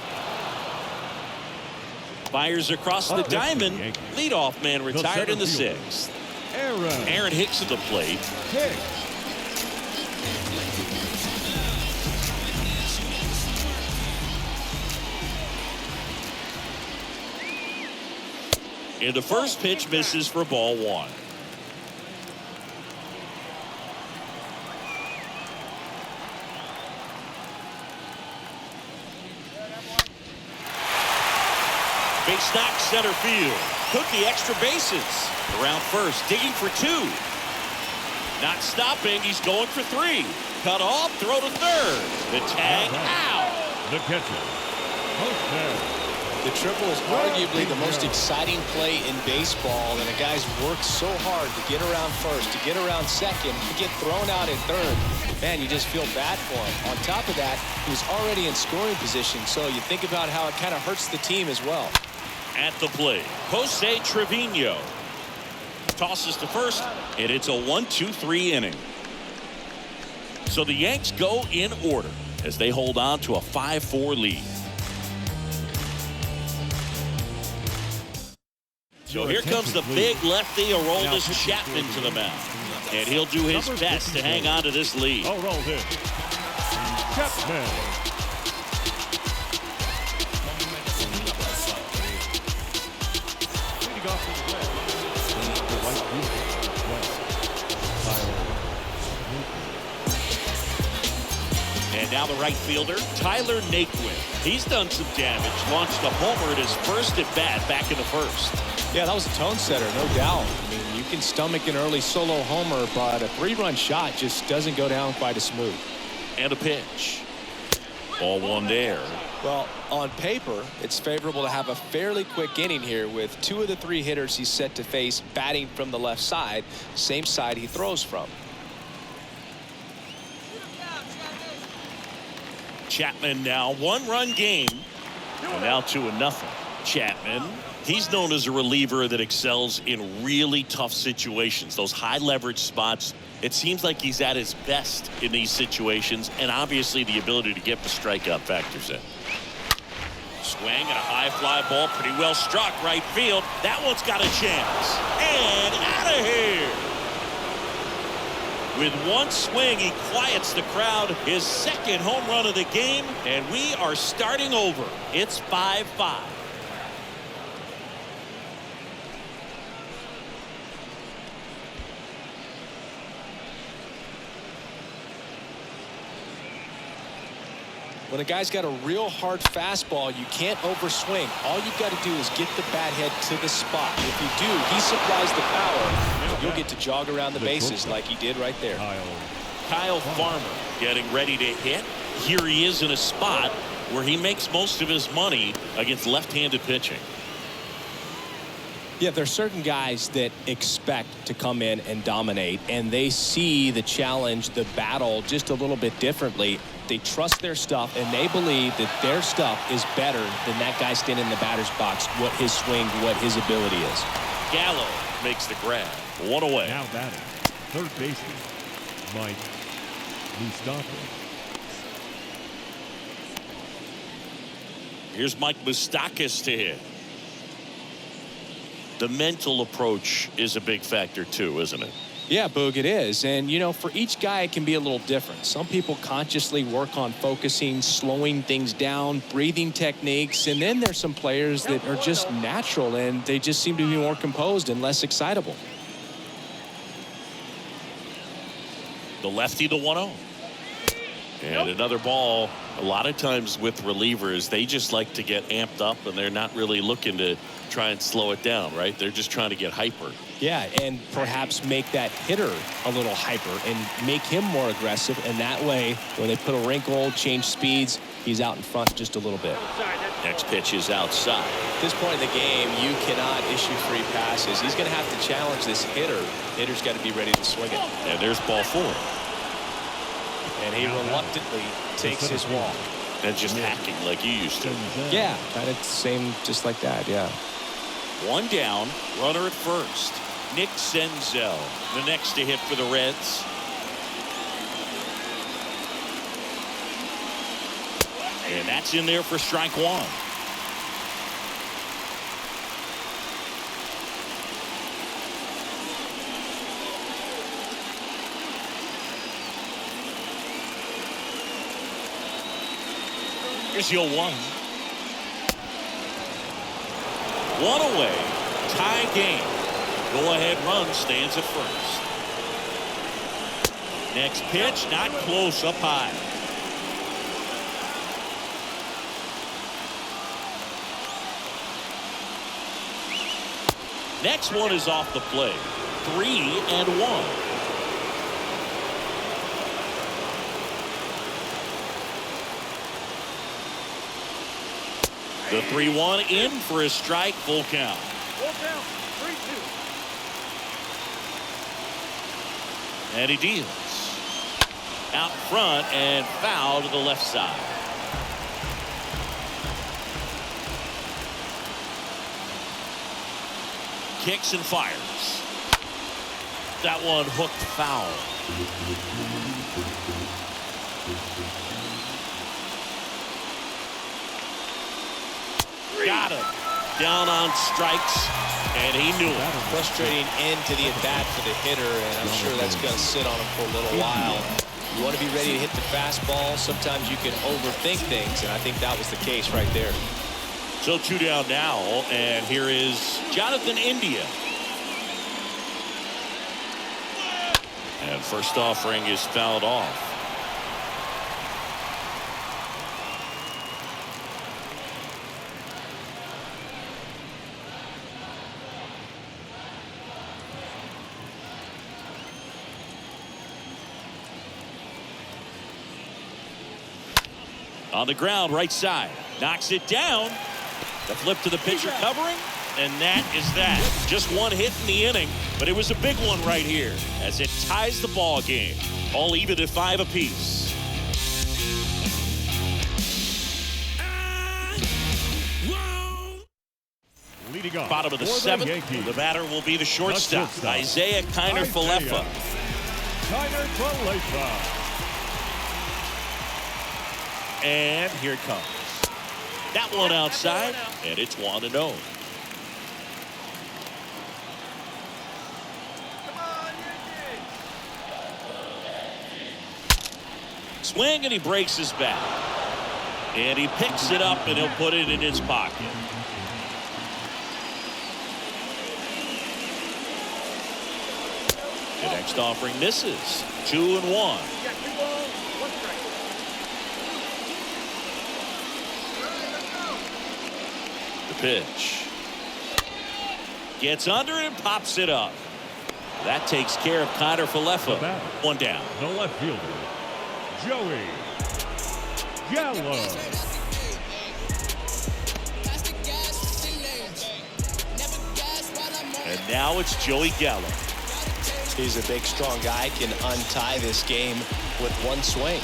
Fires across the diamond. Leadoff man retired in the 6th. Aaron Hicks at the plate. And the first pitch misses for ball 1. Base knock center field. Took the extra bases. Around first, digging for 2. Not stopping, he's going for 3. Cut off, throw to third. The tag out. The catcher. The triple is arguably the most exciting play in baseball, and the guy's worked so hard to get around first, to get around second, to get thrown out at third. Man, you just feel bad for him. On top of that, he was already in scoring position, so you think about how it kind of hurts the team as well. At the plate, Jose Trevino tosses to first, and it's a 1-2-3 inning. So the Yanks go in order as they hold on to a 5-4 lead. So here comes the big lefty, Aroldis Chapman, to the mound. And he'll do his best to hang on to this lead. Aroldis Chapman. Leading off to the Reds, the right fielder, And now the right fielder, Tyler Naquin. He's done some damage. Launched a homer at his first at bat back in the first. Yeah, that was a tone setter, no doubt. I mean, you can stomach an early solo homer, but a 3-run shot just doesn't go down quite as smooth. And a pitch. Ball one there. Well, on paper, it's favorable to have a fairly quick inning here with 2 of the 3 hitters he's set to face batting from the left side, same side he throws from. Chapman now 1-run game. And now 2-0. Chapman, he's known as a reliever that excels in really tough situations. Those high leverage spots. It seems like he's at his best in these situations, and obviously the ability to get the strikeout factors in. Swing and a high fly ball, pretty well struck right field. That one's got a chance. And out of here. With one swing, he quiets the crowd. His second home run of the game, and we are starting over. It's 5-5. When a guy's got a real hard fastball, you can't overswing. All you've got to do is get the bat head to the spot. If you do, he supplies the power. You'll get to jog around the bases like he did right there. Kyle Farmer getting ready to hit. Here he is in a spot where he makes most of his money against left-handed pitching. Yeah, there's certain guys that expect to come in and dominate, and they see the challenge, the battle just a little bit differently. They trust their stuff, and they believe that their stuff is better than that guy standing in the batter's box, what his swing, what his ability is. Gallo makes the grab. 1 away. Now batting, third baseman, Mike Moustakas. Here's Mike Moustakas to hit. The mental approach is a big factor too, isn't it? Yeah, Boog, it is. And, you know, for each guy, it can be a little different. Some people consciously work on focusing, slowing things down, breathing techniques. And then there's some players that are just natural and they just seem to be more composed and less excitable. The lefty, the 1-0. And another ball. A lot of times with relievers, they just like to get amped up and they're not really looking to try and slow it down, right? They're just trying to get hyper. Yeah, and perhaps make that hitter a little hyper and make him more aggressive. And that way, when they put a wrinkle, change speeds, he's out in front just a little bit. Next pitch is outside. At this point in the game, you cannot issue free passes. He's going to have to challenge this hitter. Hitter's got to be ready to swing it. And there's ball 4. And he reluctantly takes his walk. And just hacking like you used to. Yeah, kind of same, just like that, yeah. 1 down, runner at first. Nick Senzel, the next to hit for the Reds. And that's in there for strike 1. Here's your 1. 1 away. Tie game. Go-ahead run stands at first. Next pitch, not close, up high. Next one is off the plate. 3-1. The 3-1 in for a strike, full count. Full count, 3-2. And he deals. Out front and foul to the left side. Kicks and fires. That one hooked foul. Got him. down on strikes, and he knew it. Frustrating end to the at-bat for the hitter, and I'm sure that's going to sit on him for a little while. You want to be ready to hit the fastball. Sometimes you can overthink things, and I think that was the case right there. So 2 down now, and here is Jonathan India. And first offering is fouled off. On the ground, right side. Knocks it down. The flip to the pitcher covering. And that is that. Just one hit in the inning, but it was a big one right here as it ties the ball game. All even at 5 apiece. Leading off Bottom of the for 7th. The batter will be the shortstop, Isaiah Kiner-Falefa. Kiner-Falefa. And here it comes. That one outside, and it's 1-0. Swing, and he breaks his bat. And he picks it up, and he'll put it in his pocket. The next offering misses. 2-1. Pitch. Gets under it and pops it up. That takes care of Kiner-Falefa. 1 down. The left fielder, Joey Gallo. And now it's Joey Gallo. He's a big, strong guy. Can untie this game with one swing.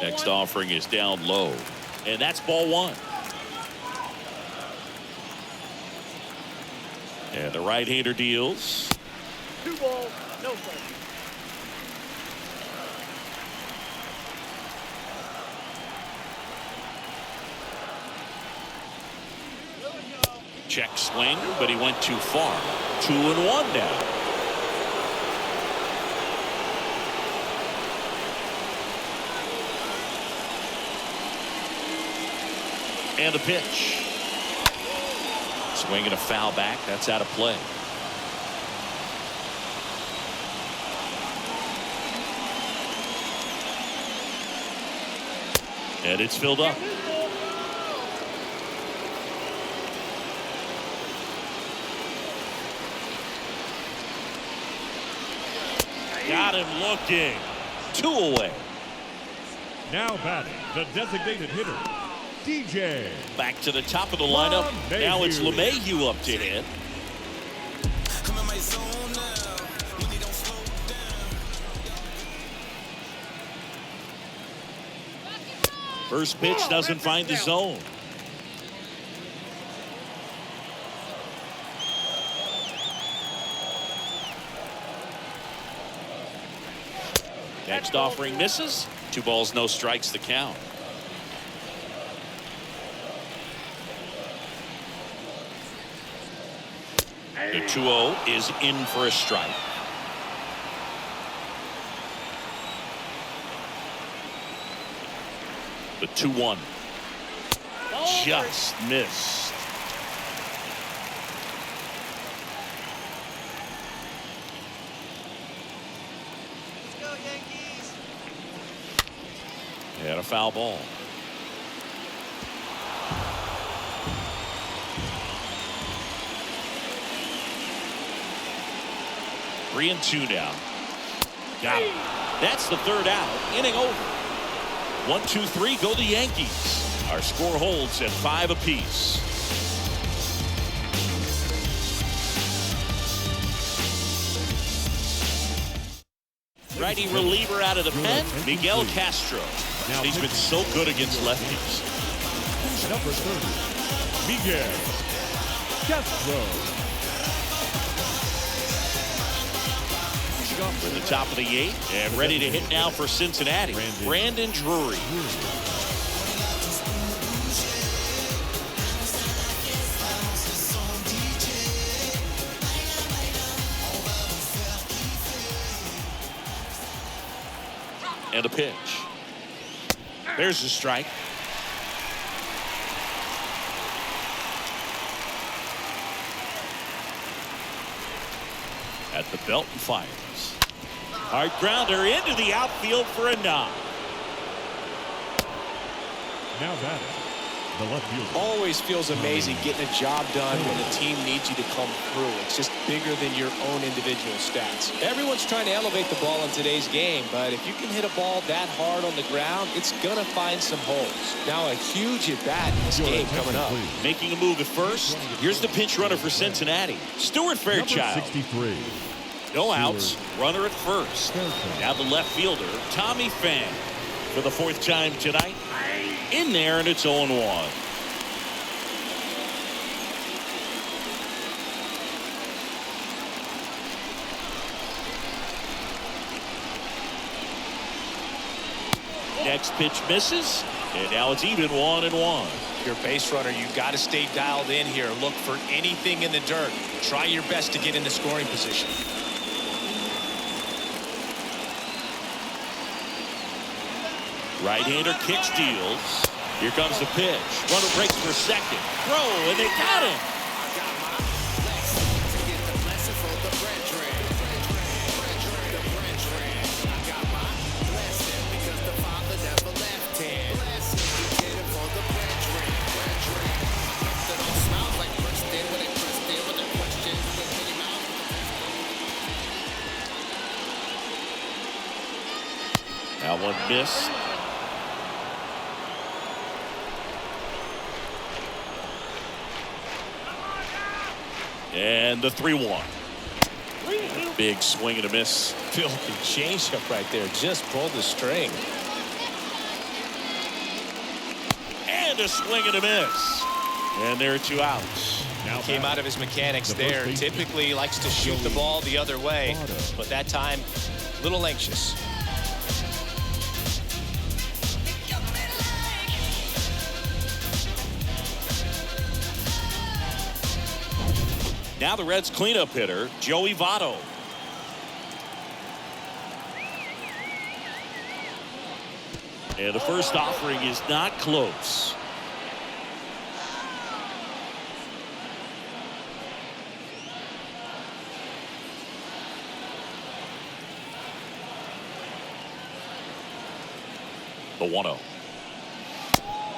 Next offering is down low, and that's ball 1. And the right-hander deals. 2 balls, no strikes. Check swing, but he went too far. 2-1 now. And the pitch. Swing and a foul back. That's out of play. And it's filled up. Got him looking. 2 away. Now batting, the designated hitter, DJ. Back to the top of the lineup. Now it's LeMahieu up to hit. First pitch doesn't find the zone. Next offering misses. 2 balls, no strikes, the count. The 2-0 is in for a strike. The 2-1 just missed. Let's go, Yankees. And a foul ball. Three and 2 now. Got it. That's the 3rd out. Inning over. 1, 2, 3 go the Yankees. Our score holds at 5 apiece. Righty reliever out of the pen, Miguel Castro. He's been so good against lefties. Number 30, Miguel Castro. Leading off We're in the top of the 8th and ready to hit now for Cincinnati. Brandon Drury. And a pitch. There's a strike. At the belt and fires. Hard grounder into the outfield for a knock. Now batting, the left fielder. Always feels amazing getting a job done when the team needs you to come through. It's just bigger than your own individual stats. Everyone's trying to elevate the ball in today's game, but if you can hit a ball that hard on the ground, it's going to find some holes. Now a huge at-bat in this game coming up. Making a move at first. Here's the pinch runner for Cincinnati. Stuart Fairchild. 63. No outs. Runner at first. Now the left fielder, Tommy Pham, for the 4th time tonight. In there, and it's 0-1. Next pitch misses, and now it's even 1-1. Your base runner, you got to stay dialed in here. Look for anything in the dirt. Try your best to get in the scoring position. Right-hander kick steals. Here comes the pitch. Runner breaks for second. Throw, and they got him. That one missed. And the 3-1. Big swing and a miss. Filthy changeup right there. Just pulled the string. And a swing and a miss. And there are 2 outs. Now came out of his mechanics there. Typically he likes to shoot the ball the other way, but that time a little anxious. Now the Reds cleanup hitter, Joey Votto. And the first offering is not close. The 1-0.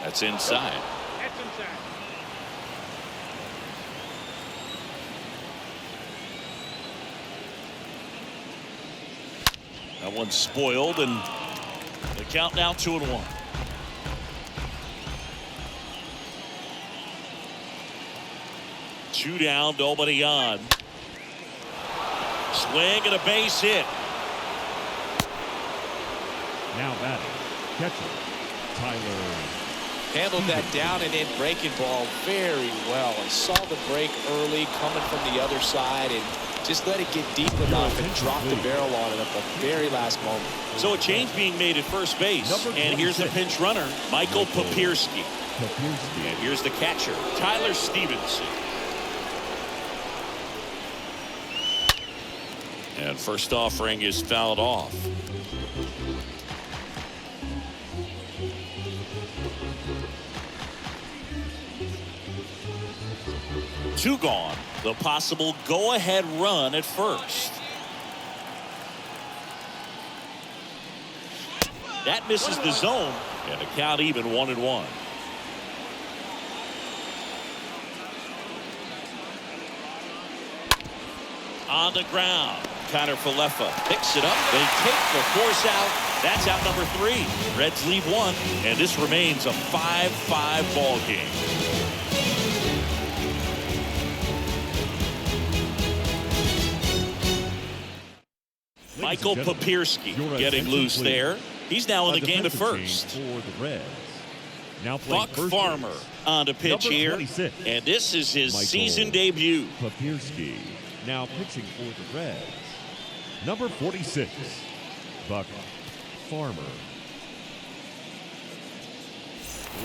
That's inside. That's inside. That one's spoiled, and the count now 2-1. Two down, nobody on. Swing and a base hit. Now batting, catcher, Tyler. Handled that down and in breaking ball very well. And saw the break early coming from the other side and just let it get deep enough and drop the barrel on it at the very last moment. So a change being made at first base. And here's the pinch runner, Michael Papierski. And here's the catcher, Tyler Stevenson. And first offering is fouled off. Two gone. The possible go-ahead run at first. That misses the zone, and the count even 1-1. On the ground, Connor Falefa picks it up. They take the force out. That's out number 3. Reds lead 1, and this remains a 5-5 ball game. Michael Papierski getting loose there. He's now in the game at first. For the Reds. Now Buck Farmer on the pitch here. And this is his season debut. Papierski now pitching for the Reds. Number 46, Buck Farmer.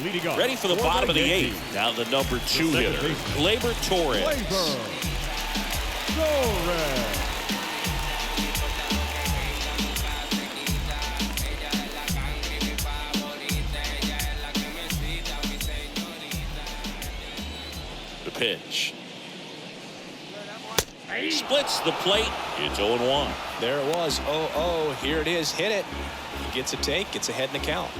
Leading off. Ready for the bottom of the 8th. Now the number 2 hitter, Gleyber Torres. The pitch. Splits the plate. It's 0-1. There it was. 0-0. Here it is. Hit it. Gets a take. Gets ahead in the count.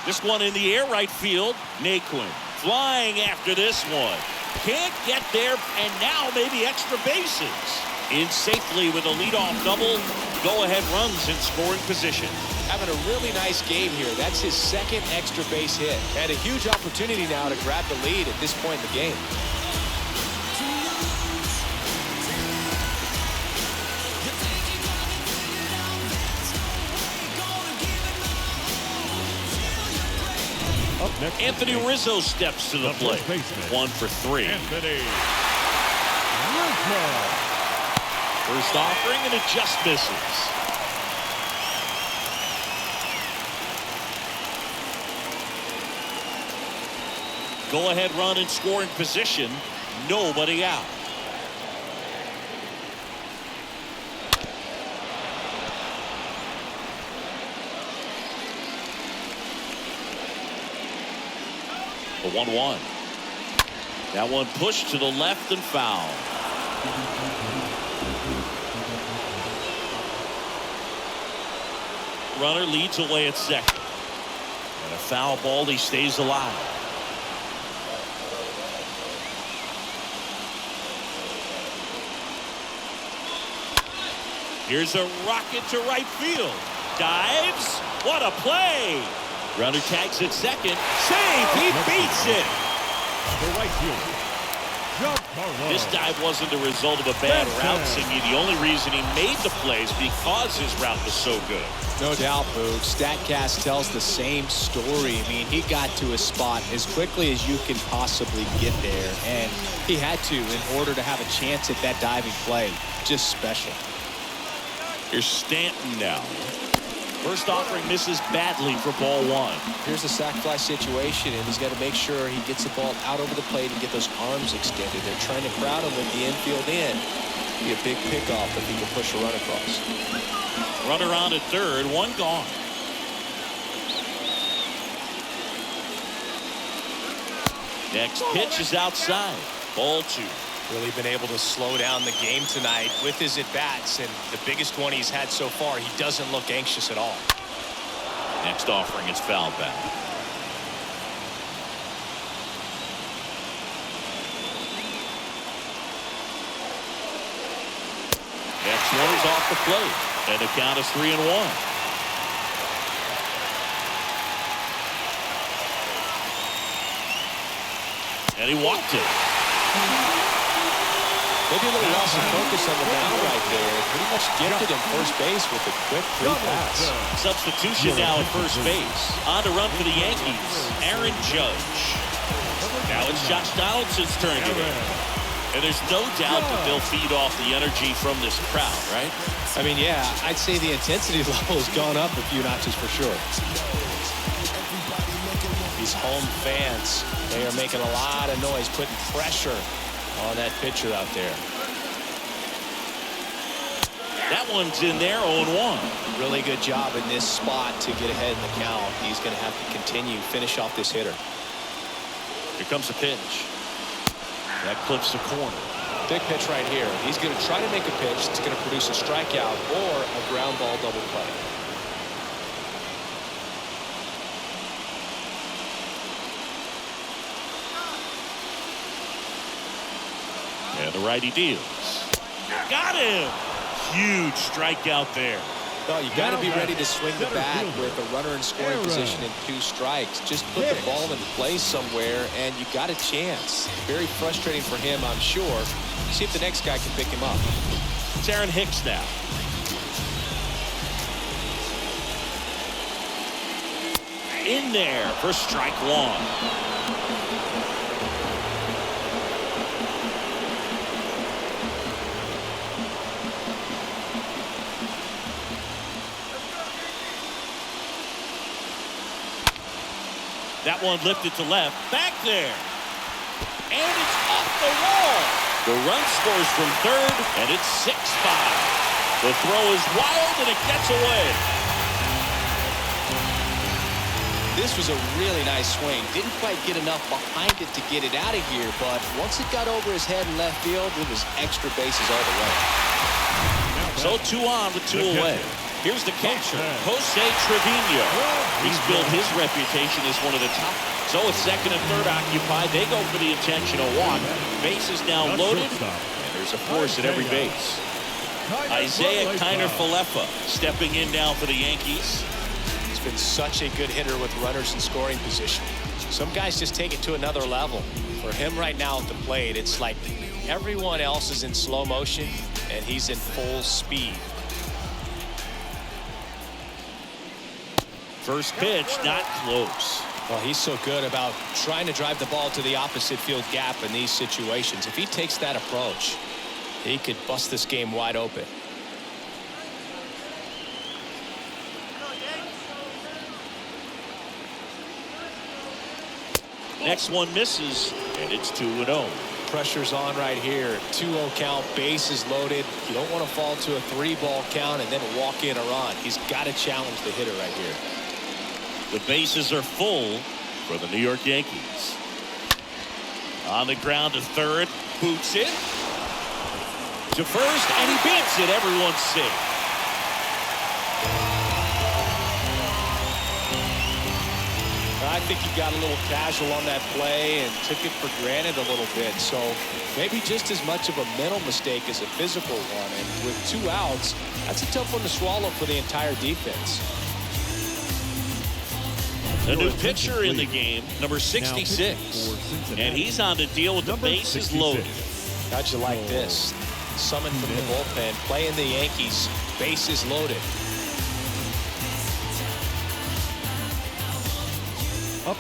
This one in the air, right field. Naquin flying after this one. Can't get there, and now maybe extra bases. In safely with a leadoff double. Go-ahead runs in scoring position. Having a really nice game here. That's his second extra base hit. And a huge opportunity now to grab the lead at this point in the game. Up next, Anthony Rizzo steps to the plate. 1 for 3. Anthony Rizzo. First offering, and it just misses. Go-ahead run in scoring position. Nobody out. The 1-1. That one pushed to the left and foul. Runner leads away at second. And a foul ball, he stays alive. Here's a rocket to right field. Dives. What a play. Runner tags at second. Save. He beats it. The right fielder, This dive wasn't the result of a bad route, Siggy. The only reason he made the play is because his route was so good. No doubt, Boog. StatCast tells the same story. I mean, he got to his spot as quickly as you can possibly get there, and he had to in order to have a chance at that diving play. Just special. Here's Stanton now. First offering misses badly for ball 1. Here's the sac fly situation, and he's got to make sure he gets the ball out over the plate and get those arms extended. They're trying to crowd him with the infield in. Be a big pickoff if he can push a run across. Runner on at third, 1 gone. Next pitch is outside. Ball 2. Really been able to slow down the game tonight with his at-bats, and the biggest one he's had so far. He doesn't look anxious at all. Next offering is fouled back. Next one is off the plate, and the count is 3-1. And he walked it. Maybe a little loss of focus on the mound right there. Pretty much gifted him first base with a quick free pass. Substitution now at first base. On to run for the Yankees, Aaron Judge. Now it's Josh Donaldson's turn to hit. And there's no doubt that they'll feed off the energy from this crowd, right? I mean, yeah, I'd say the intensity level has gone up a few notches for sure. These home fans, they are making a lot of noise, putting pressure on that pitcher out there. That one's in there, 0-1. Really good job in this spot to get ahead in the count. He's going to have to continue, finish off this hitter. Here comes the pitch. That clips the corner. Big pitch right here. He's going to try to make a pitch that's going to produce a strikeout or a ground ball double play. And the righty deals. Got him! Huge strikeout there. Well, you got to be ready to swing the bat with a runner in scoring position and 2 strikes. Just put the ball in place somewhere, and you got a chance. Very frustrating for him, I'm sure. See if the next guy can pick him up. It's Aaron Hicks now. In there for strike 1. That one lifted to left. Back there. And it's off the wall. The run scores from third, and it's 6-5. The throw is wild, and it gets away. This was a really nice swing. Didn't quite get enough behind it to get it out of here, but once it got over his head in left field, it was extra bases all the way. So 2 on with 2 away. Here's the catcher, Jose Trevino. He's built his reputation as one of the top. So with second and third occupied, they go for the intentional walk. Bases now loaded, and there's a force at every base. Isaiah Kiner-Falefa stepping in now for the Yankees. He's been such a good hitter with runners in scoring position. Some guys just take it to another level. For him right now at the plate, it's like everyone else is in slow motion, and he's in full speed. First pitch, not close. Well, he's so good about trying to drive the ball to the opposite field gap in these situations. If he takes that approach, he could bust this game wide open. Next one misses, and it's 2-0. Pressure's on right here. 2-0 count, bases loaded. You don't want to fall to a 3-ball count and then walk in a run. He's got to challenge the hitter right here. The bases are full for the New York Yankees. On the ground to third, boots it to first, and he beats it. Everyone's safe. I think he got a little casual on that play and took it for granted a little bit. So maybe just as much of a mental mistake as a physical one. And with 2 outs, that's a tough one to swallow for the entire defense. A new pitcher in the game, number 66. And he's on the deal with the bases loaded. How'd you like this? Summoned from the bullpen, playing the Yankees, bases loaded.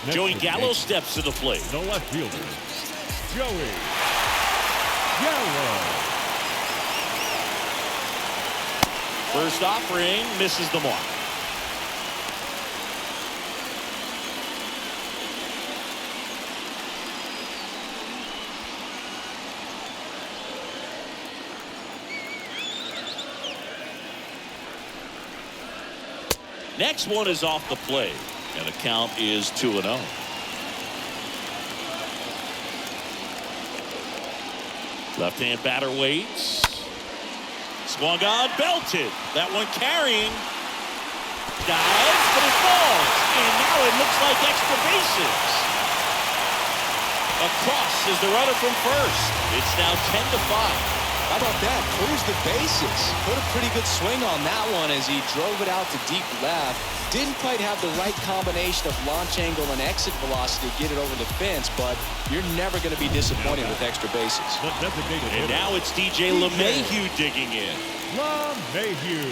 Joey Gallo steps to the plate. The left fielder, Joey Gallo. First offering misses the mark. Next one is off the plate, and the count is 2-0. Left-hand batter waits. Swung on, belted. That one carrying. Dives, but it falls. And now it looks like extra bases. Across is the runner from first. It's now 10-5. How about that? Clears the bases. Put a pretty good swing on that one as he drove it out to deep left. Didn't quite have the right combination of launch angle and exit velocity to get it over the fence, but you're never going to be disappointed with extra bases. And now it's DJ LeMahieu digging in. LeMahieu.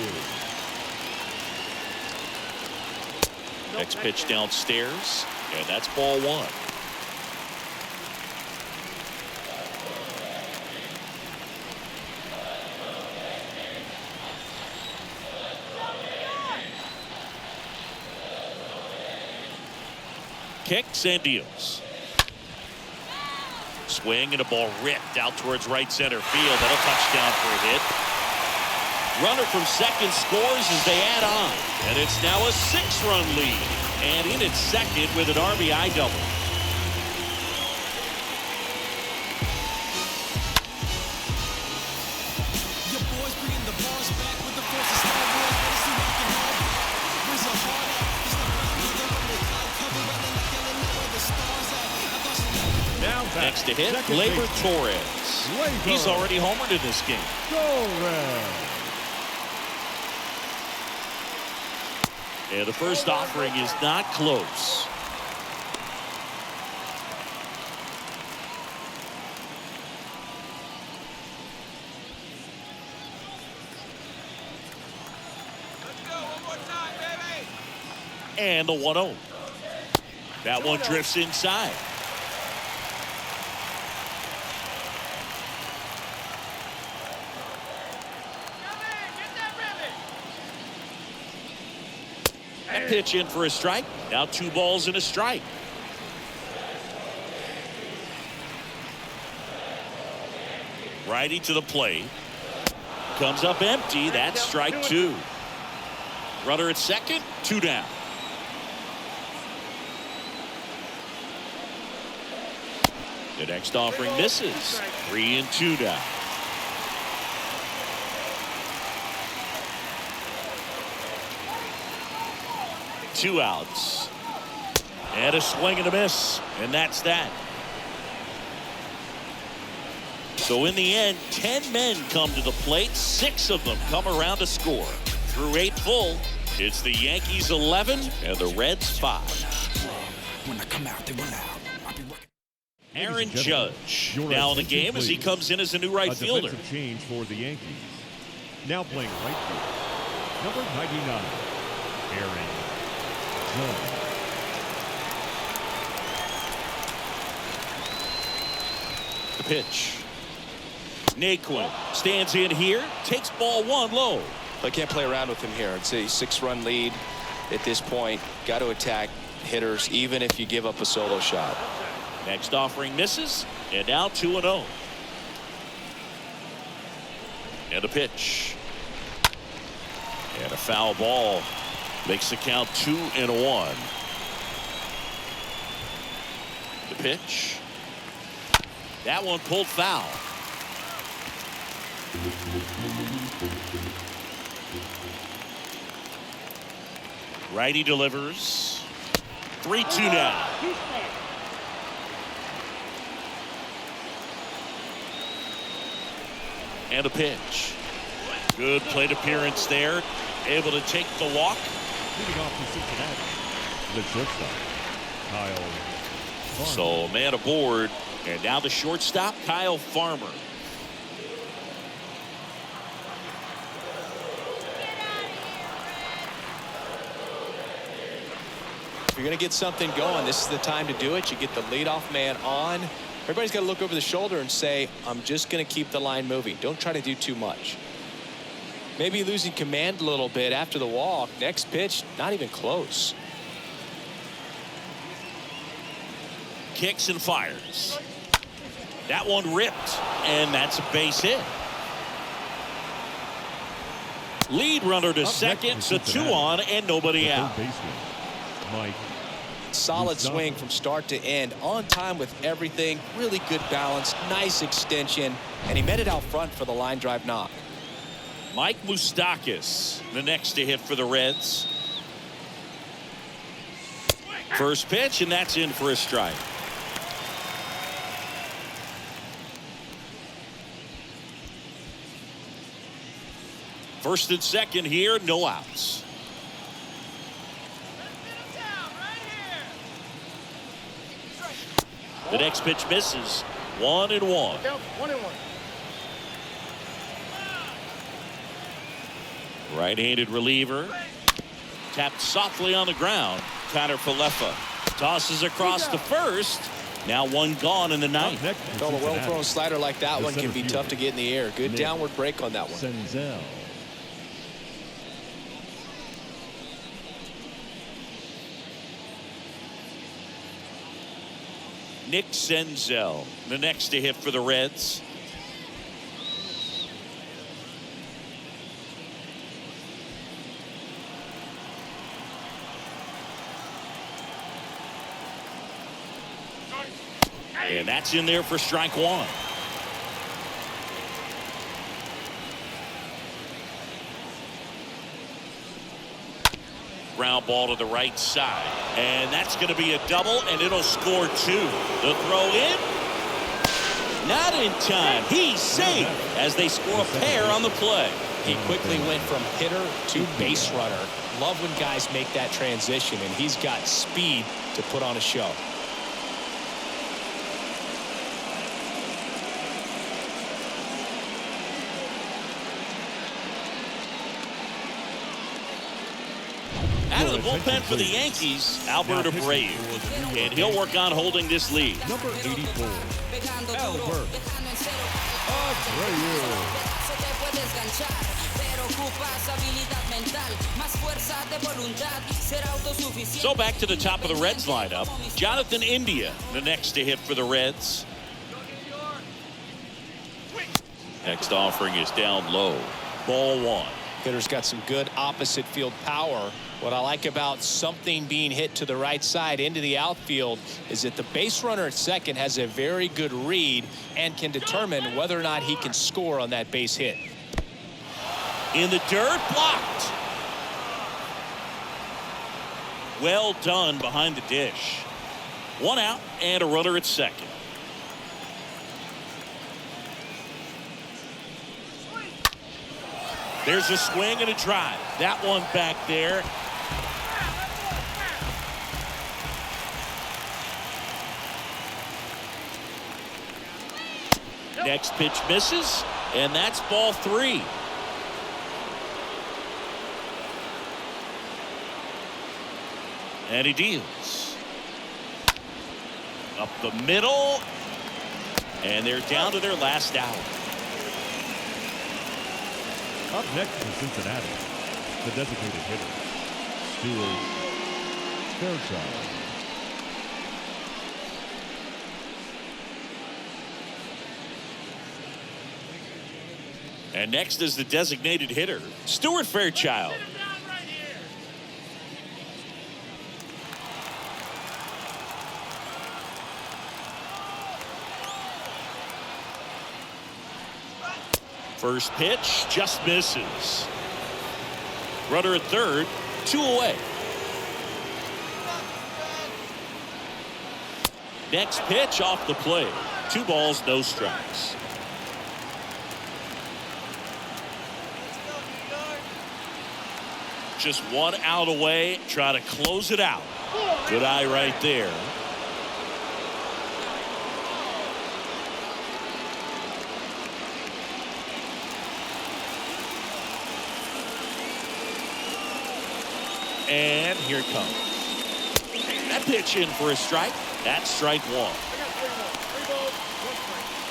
Next pitch downstairs, and that's ball 1. Kicks and deals. Swing and a ball ripped out towards right center field. That'll touchdown for a hit. Runner from second scores as they add on. And it's now a 6-run lead. And in at second with an RBI double. Your boys bringing the bars back with the force of Star Wars. Better see rockin' hard. Where's the heart at? It's not around either when they cloud cover running like yelling out where the stars at. I thought she Now next to hit, Gleyber Torres. He's already homered in this game. Torres. And the first offering is not close. And the 1-0. That one drifts inside. That pitch in for a strike. Now 2 balls and a strike. Righty to the plate. Comes up empty. That's strike two. Runner at second, 2 down. The next offering misses. 3 and 2 down. Two outs. And a swing and a miss. And that's that. So in the end, 10 men come to the plate. 6 of them come around to score. Through 8 full, it's the Yankees 11 and the Reds 5. When I come out, they run out. Aaron Judge now in the game as he comes in as a new right fielder. Defensive change for the Yankees. Now playing right field, number 99, Aaron Judge. The pitch. Naquin stands in here, takes ball 1 low. I can't play around with him here. It's a 6-run lead at this point. Got to attack hitters even if you give up a solo shot. Next offering misses, and now 2-0. And a pitch. And a foul ball makes the count 2-1. The pitch. That one pulled foul. Righty delivers. 3-2 now. And a pitch. Good plate appearance there. Able to take the walk. Leading off to Cincinnati, the shortstop, Kyle Farmer. So man aboard. And now the shortstop, Kyle Farmer. If you're going to get something going, this is the time to do it. You get the leadoff man on. Everybody's got to look over the shoulder and say, I'm just going to keep the line moving. Don't try to do too much. Maybe losing command a little bit after the walk. Next pitch, not even close. Kicks and fires. That one ripped, and that's a base hit. Lead runner to second, so 2 on and nobody out. Mike. Solid swing from start to end, on time with everything. Really good balance, nice extension, and he met it out front for the line drive knock. Mike Moustakas, the next to hit for the Reds. First pitch, and that's in for a strike. First and second here, no outs. The next pitch misses. 1-1. 1-1. Right-handed reliever. Tapped softly on the ground. Connor Falefa tosses across to first. Now 1 gone in the ninth. Well, a well-thrown slider like that one can be tough to get in the air. Good downward break on that one. Senzel. Nick Senzel, the next to hit for the Reds. And that's in there for strike 1. Ground ball to the right side. And that's going to be a double, and it'll score 2. The throw in. Not in time. He's safe as they score a pair on the play. He quickly went from hitter to base runner. Love when guys make that transition, and he's got speed to put on a show. Out of the bullpen for the Yankees, Alberto Abreu. And he'll work on holding this lead. Number 84, Alberto Abreu. So back to the top of the Reds lineup. Jonathan India, the next to hit for the Reds. Next offering is down low. Ball one. Hitter's got some good opposite field power. What I like about something being hit to the right side into the outfield is that the base runner at second has a very good read and can determine whether or not he can score on that base hit. In the dirt, blocked. Well done behind the dish. One out and a runner at second. There's a swing and a drive. That one back there. Next pitch misses, and that's ball three. And he deals. Up the middle, and they're down to their last out. Up next for Cincinnati, the designated hitter, Stuart Fairchild. And next is the designated hitter, Stuart Fairchild. First pitch just misses. Runner at third, 2 away. Next pitch off the plate. 2 balls, no strikes. Just 1 out away. Try to close it out. Good eye right there. And here it comes. That pitch in for a strike. That's strike 1. I got 3 balls. 3 balls, 1 strike.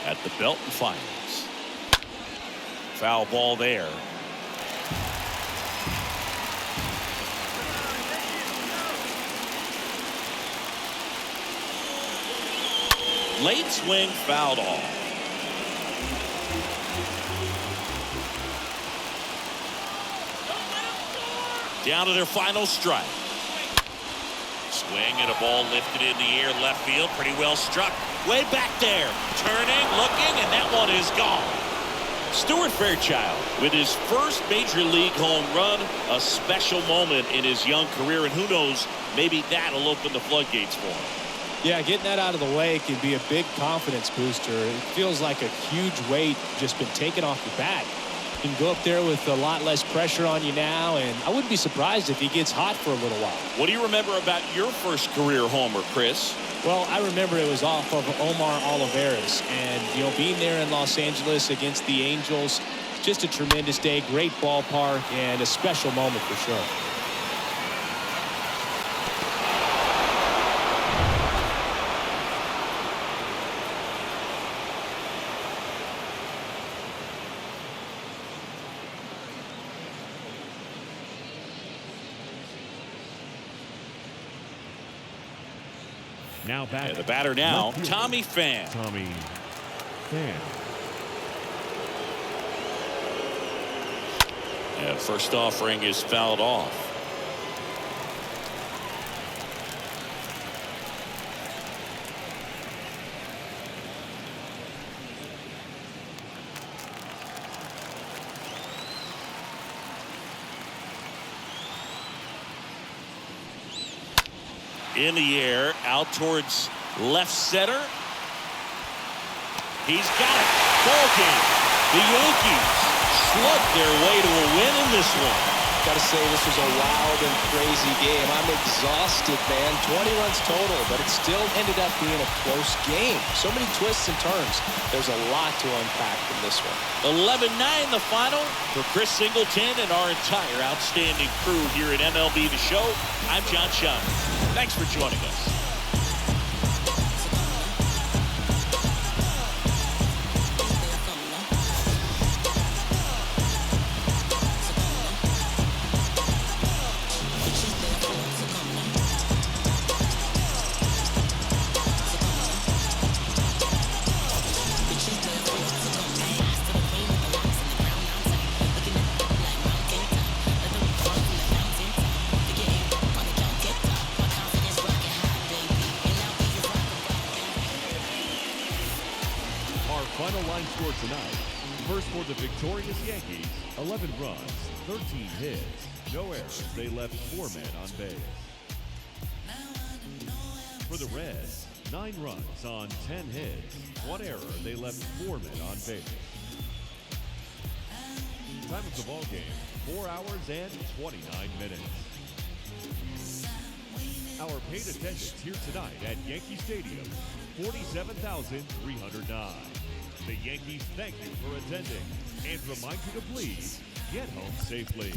At the belt and fires. Foul ball there. Late swing fouled off. Down to their final strike. Swing and a ball lifted in the air left field. Pretty well struck. Way back there. Turning, looking, and that one is gone. Stuart Fairchild with his first major league home run, a special moment in his young career, and who knows, maybe that'll open the floodgates for him. Yeah, getting that out of the way can be a big confidence booster. It feels like a huge weight just been taken off your back. You can go up there with a lot less pressure on you now, and I wouldn't be surprised if he gets hot for a little while. What do you remember about your first career homer, Chris? Well, I remember it was off of Omar Oliveras, and you know, being there in Los Angeles against the Angels, just a tremendous day, great ballpark, and a special moment for sure. Now back. And the batter now, Tommy Pham. Tommy Pham. And first offering is fouled off. In the air, out towards left center. He's got it. Ball game. The Yankees slugged their way to a win in this one. Got to say, this was a wild and crazy game. I'm exhausted, man. 20 runs total, but it still ended up being a close game. So many twists and turns. There's a lot to unpack from this one. 11-9 the final. For Chris Singleton and our entire outstanding crew here at MLB The Show, I'm John Schaefer. Thanks for joining us. final line score tonight. First for the victorious Yankees, 11 runs, 13 hits, no errors. They left 4 men on base. For the Reds, 9 runs on 10 hits, 1 error. They left 4 men on base. Time of the ball game, 4 hours and 29 minutes. Our paid attendance here tonight at Yankee Stadium, 47,309. The Yankees thank you for attending and remind you to please get home safely.